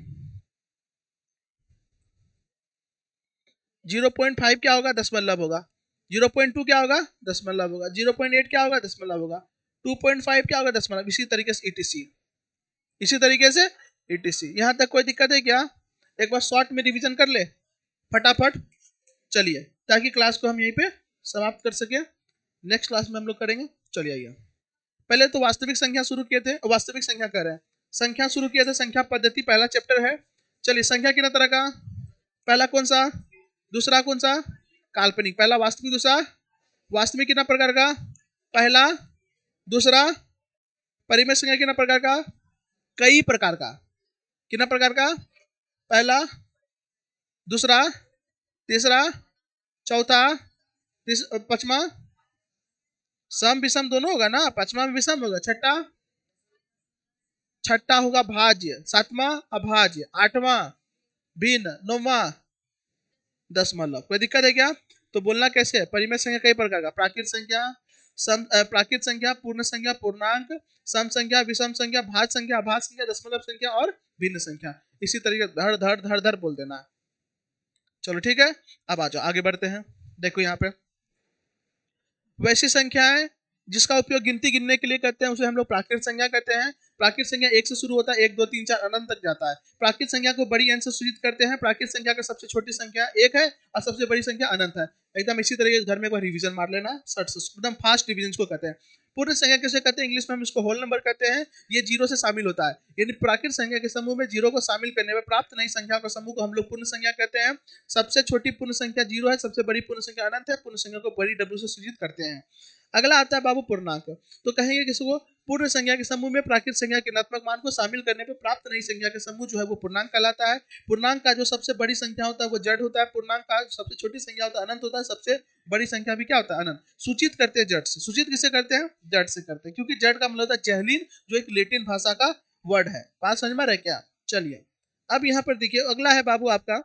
0.5 क्या होगा, दशमलव होगा। 0.2 क्या होगा, दशमलव होगा। 0.8 क्या होगा, दशमलव होगा। 2.5 क्या होगा, दशमलव। इसी तरीके से ईटीसी, इसी तरीके से ईटीसी। यहाँ तक कोई दिक्कत है क्या, एक बार शॉर्ट में रिवीजन कर ले फटाफट। चलिए, ताकि क्लास को हम यहीं पे समाप्त कर सके, नेक्स्ट क्लास में हम लोग करेंगे। चलिए आइए, पहले तो वास्तविक संख्या शुरू किए थे, वास्तविक संख्या कर रहे हैं, संख्या शुरू किए थे, संख्या पद्धति पहला चैप्टर है। चलिए, संख्या कितना तरह का, पहला कौन सा, दूसरा कौन सा, काल्पनिक। पहला वास्तविक, दूसरा वास्तविक। कितना प्रकार का, पहला, दूसरा। परिमेय संख्या कितना प्रकार का, कई प्रकार का। कितना प्रकार का, पहला, दूसरा, तीसरा, चौथा, पांचवा। सम विषम दोनों होगा ना, पांचवा में विषम होगा। छठा, छठा होगा भाज्य। सातवां अभाज्य। आठवां भिन्न। नौवां दशमलव। कोई दिक्कत है क्या, तो बोलना कैसे है, परिमेय संख्या कई प्रकार का, प्राकृत संख्या, सम प्राकृत संख्या, पूर्ण संख्या, पूर्णांक, सम संख्या, विषम संख्या, भाज्य संख्या, अभाज्य संख्या, दशमलव संख्या और भिन्न संख्या। इसी तरीके धड़ धड़ धड़ धड़ बोल देना है। चलो ठीक है, अब आ जाओ, आगे बढ़ते हैं। देखो यहाँ पे वैसी संख्याएं जिसका उपयोग गिनती गिनने के लिए करते हैं, उसे हम लोग प्राकृत संख्या कहते हैं। प्राकृत संख्या 1 से शुरू होता है, 1 2 3 4 अनंत तक जाता है। प्राकृत संख्या को बड़ी एन से सूचित करते हैं। प्राकृत संख्या का सबसे छोटी संख्या 1 है और सबसे बड़ी संख्या अनंत है। एकदम इसी तरीके से घर में एक बार रिवीजन मार लेना, सट से एकदम फास्ट रिवीजन को कहते हैं। पूर्ण संख्या किसे कहते हैं, इंग्लिश में हम इसको होल नंबर कहते हैं। ये जीरो से शामिल होता है, यानी प्राकृत संख्या के समूह में जीरो को शामिल करने में प्राप्त नई संख्या के समूह को हम लोग पूर्ण संख्या कहते हैं। सबसे छोटी पूर्ण संख्या जीरो है, सबसे बड़ी पूर्ण संख्या अनंत है। पूर्ण संख्या को बड़ी डब्ल्यू से सूचित करते हैं। अगला आता है बाबू पूर्णांक। तो कहेंगे किसको, पूर्ण संख्या के समूह में प्राकृत संख्या के ऋणात्मक मान को शामिल करने पर प्राप्त नई संख्या के समूह जो है वो पूर्णांक कहलाता है। पूर्णांक का जो सबसे बड़ी संख्या होता है वो जड़ होता है। पूर्णांक का सबसे छोटी संख्या होता है अनंत होता है। सबसे बड़ी संख्या भी क्या होता है, अनंत। सूचित करते हैं जड़ से। सूचित किसे करते हैं, जड़ से करते हैं, क्योंकि जड़ का मतलब होता है जहलीन, जो एक लेटिन भाषा का वर्ड है। बात समझ में रहे क्या। चलिए, अब यहाँ पर देखिए, अगला है बाबू आपका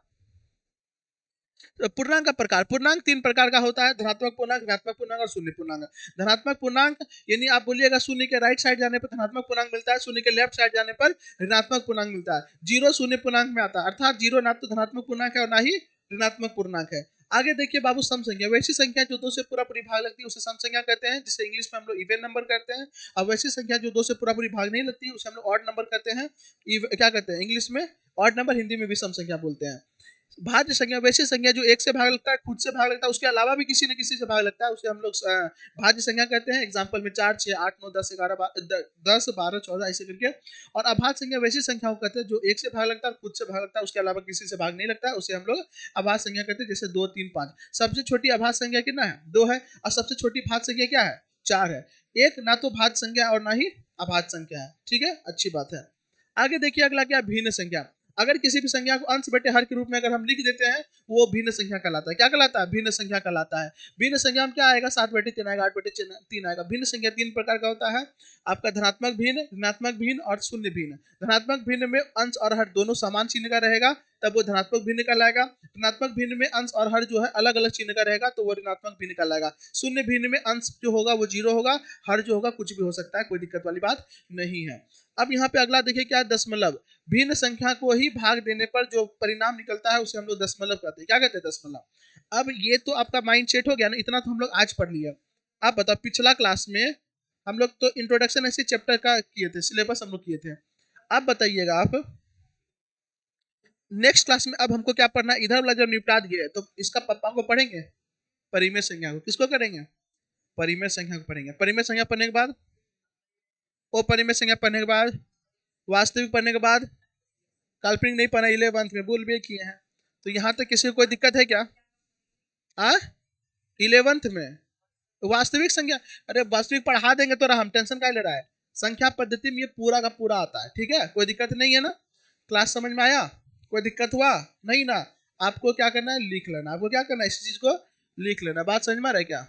पूर्णांक का प्रकार, पूर्णांक तीन प्रकार का होता है, धनात्मक पूर्णांक, ऋणात्मक पूर्णांक और शून्य पूर्णांक। धनात्मक पूर्णांक यानी आप बोलिएगा शून्य के राइट साइड जाने पर धनात्मक पूर्णांक मिलता है, शून्य के लेफ्ट साइड जाने पर ऋणात्मक पूर्णांक मिलता है। जीरो शून्य पूर्णांक में आता है, अर्थात जीरो ना तो धनात्मक पूर्णांक है और ना ही ऋणात्मक पूर्णांक है। आगे देखिए बाबू, सम संख्या, वैसी संख्या जो दो से पूरा पूरी भाग लगती है उसे सम संख्या कहते हैं, जिसे इंग्लिश में हम लोग इवन नंबर कहते हैं। और वैसी संख्या जो दो से पूरा पूरी भाग नहीं लगती उसे हम लोग ऑड नंबर कहते हैं। क्या कहते हैं इंग्लिश में? ऑड नंबर, हिंदी में भी सम संख्या बोलते हैं। भाज्य संख्या, वैसी संख्या जो एक से भाग लगता है, खुद से भाग लगता है, उसके अलावा भी किसी न किसी से भाग लगता है, उसे हम लोग भाज्य संख्या कहते हैं। एग्जांपल में 4, 6, 8, 9, 10, 11, 10, 12, 14 ऐसे करके। और अभाज्य संख्या वैसी संख्या को कहते हैं जो एक से भाग लगता है, खुद से भाग लगता है, उसके अलावा किसी से भाग नहीं लगता है, उसे हम लोग अभाज्य संख्या कहते हैं। जैसे 2, 3, 5। सबसे छोटी अभाज्य संख्या कितना है? 2 है। और सबसे छोटी भाज्य संख्या क्या है? 4 है। एक ना तो भाज्य संख्या और ना ही अभाज्य संख्या है। ठीक है, अच्छी बात है। आगे देखिए अगला क्या? भिन्न संख्या। अगर किसी भी संख्या को अंश बटे हर के रूप में अगर हम लिख देते हैं, वो भिन्न संख्या कहलाता है। क्या कहलाता है? भिन्न संख्या कहलाता है। भिन्न संख्या में क्या आएगा? 7 बटे 3 आएगा, 8 बटे 3 आएगा। भिन्न संख्या 3 प्रकार का होता है, आपका धनात्मक भिन्न, ऋणात्मक भिन्न और शून्य भिन्न। धनात्मक भिन्न में अंश और हर दोनों समान चिन्ह का रहेगा, तब वो धनात्मक भिन्न कहलाएगा। ऋणात्मक भिन्न में अंश और हर जो है अलग अलग चिन्ह का रहेगा, तो वो ऋणात्मक भिन्न कहलाएगा। शून्य भिन्न में अंश जो होगा वो 0 होगा, हर जो होगा कुछ भी हो सकता है, कोई दिक्कत वाली बात नहीं है। अब यहाँ पे अगला देखिए क्या? दशमलव। भिन्न संख्या को ही भाग देने पर जो परिणाम निकलता है उसे हम लोग दशमलव कहते हैं। क्या कहते हैं? दशमलव। अब ये तो आपका माइंड सेट हो गया ना, इतना तो हम लोग आज पढ़ लिया। आप बताओ, पिछला क्लास में हम लोग तो इंट्रोडक्शन ऐसे चैप्टर का किए थे, सिलेबस हम लोग किए थे। अब बताइएगा आप, नेक्स्ट क्लास में अब हमको क्या पढ़ना है? इधर वाला जब निपटा दिए तो इसका पप्पा को पढ़ेंगे, परिमेय संख्या को। किसको करेंगे? परिमेय संख्या को पढ़ेंगे। परिमेय संख्या पढ़ने के बाद, अपरिमेय संख्या पढ़ने के बाद, वास्तविक पढ़ने के बाद, काल्पनिक नहीं पढ़ा 11th में, बोल भी किए हैं। तो यहाँ तक किसी को कोई दिक्कत है क्या? आ 11th में वास्तविक संख्या, अरे वास्तविक पढ़ा देंगे तो हम टेंशन का ले रहा है। संख्या पद्धति में ये पूरा का पूरा आता है। ठीक है, कोई दिक्कत नहीं है ना? क्लास समझ में आया? कोई दिक्कत हुआ नहीं ना? आपको क्या करना है? लिख लेना। आपको क्या करना है? इस चीज को लिख लेना। बात समझ में आ रहा है क्या?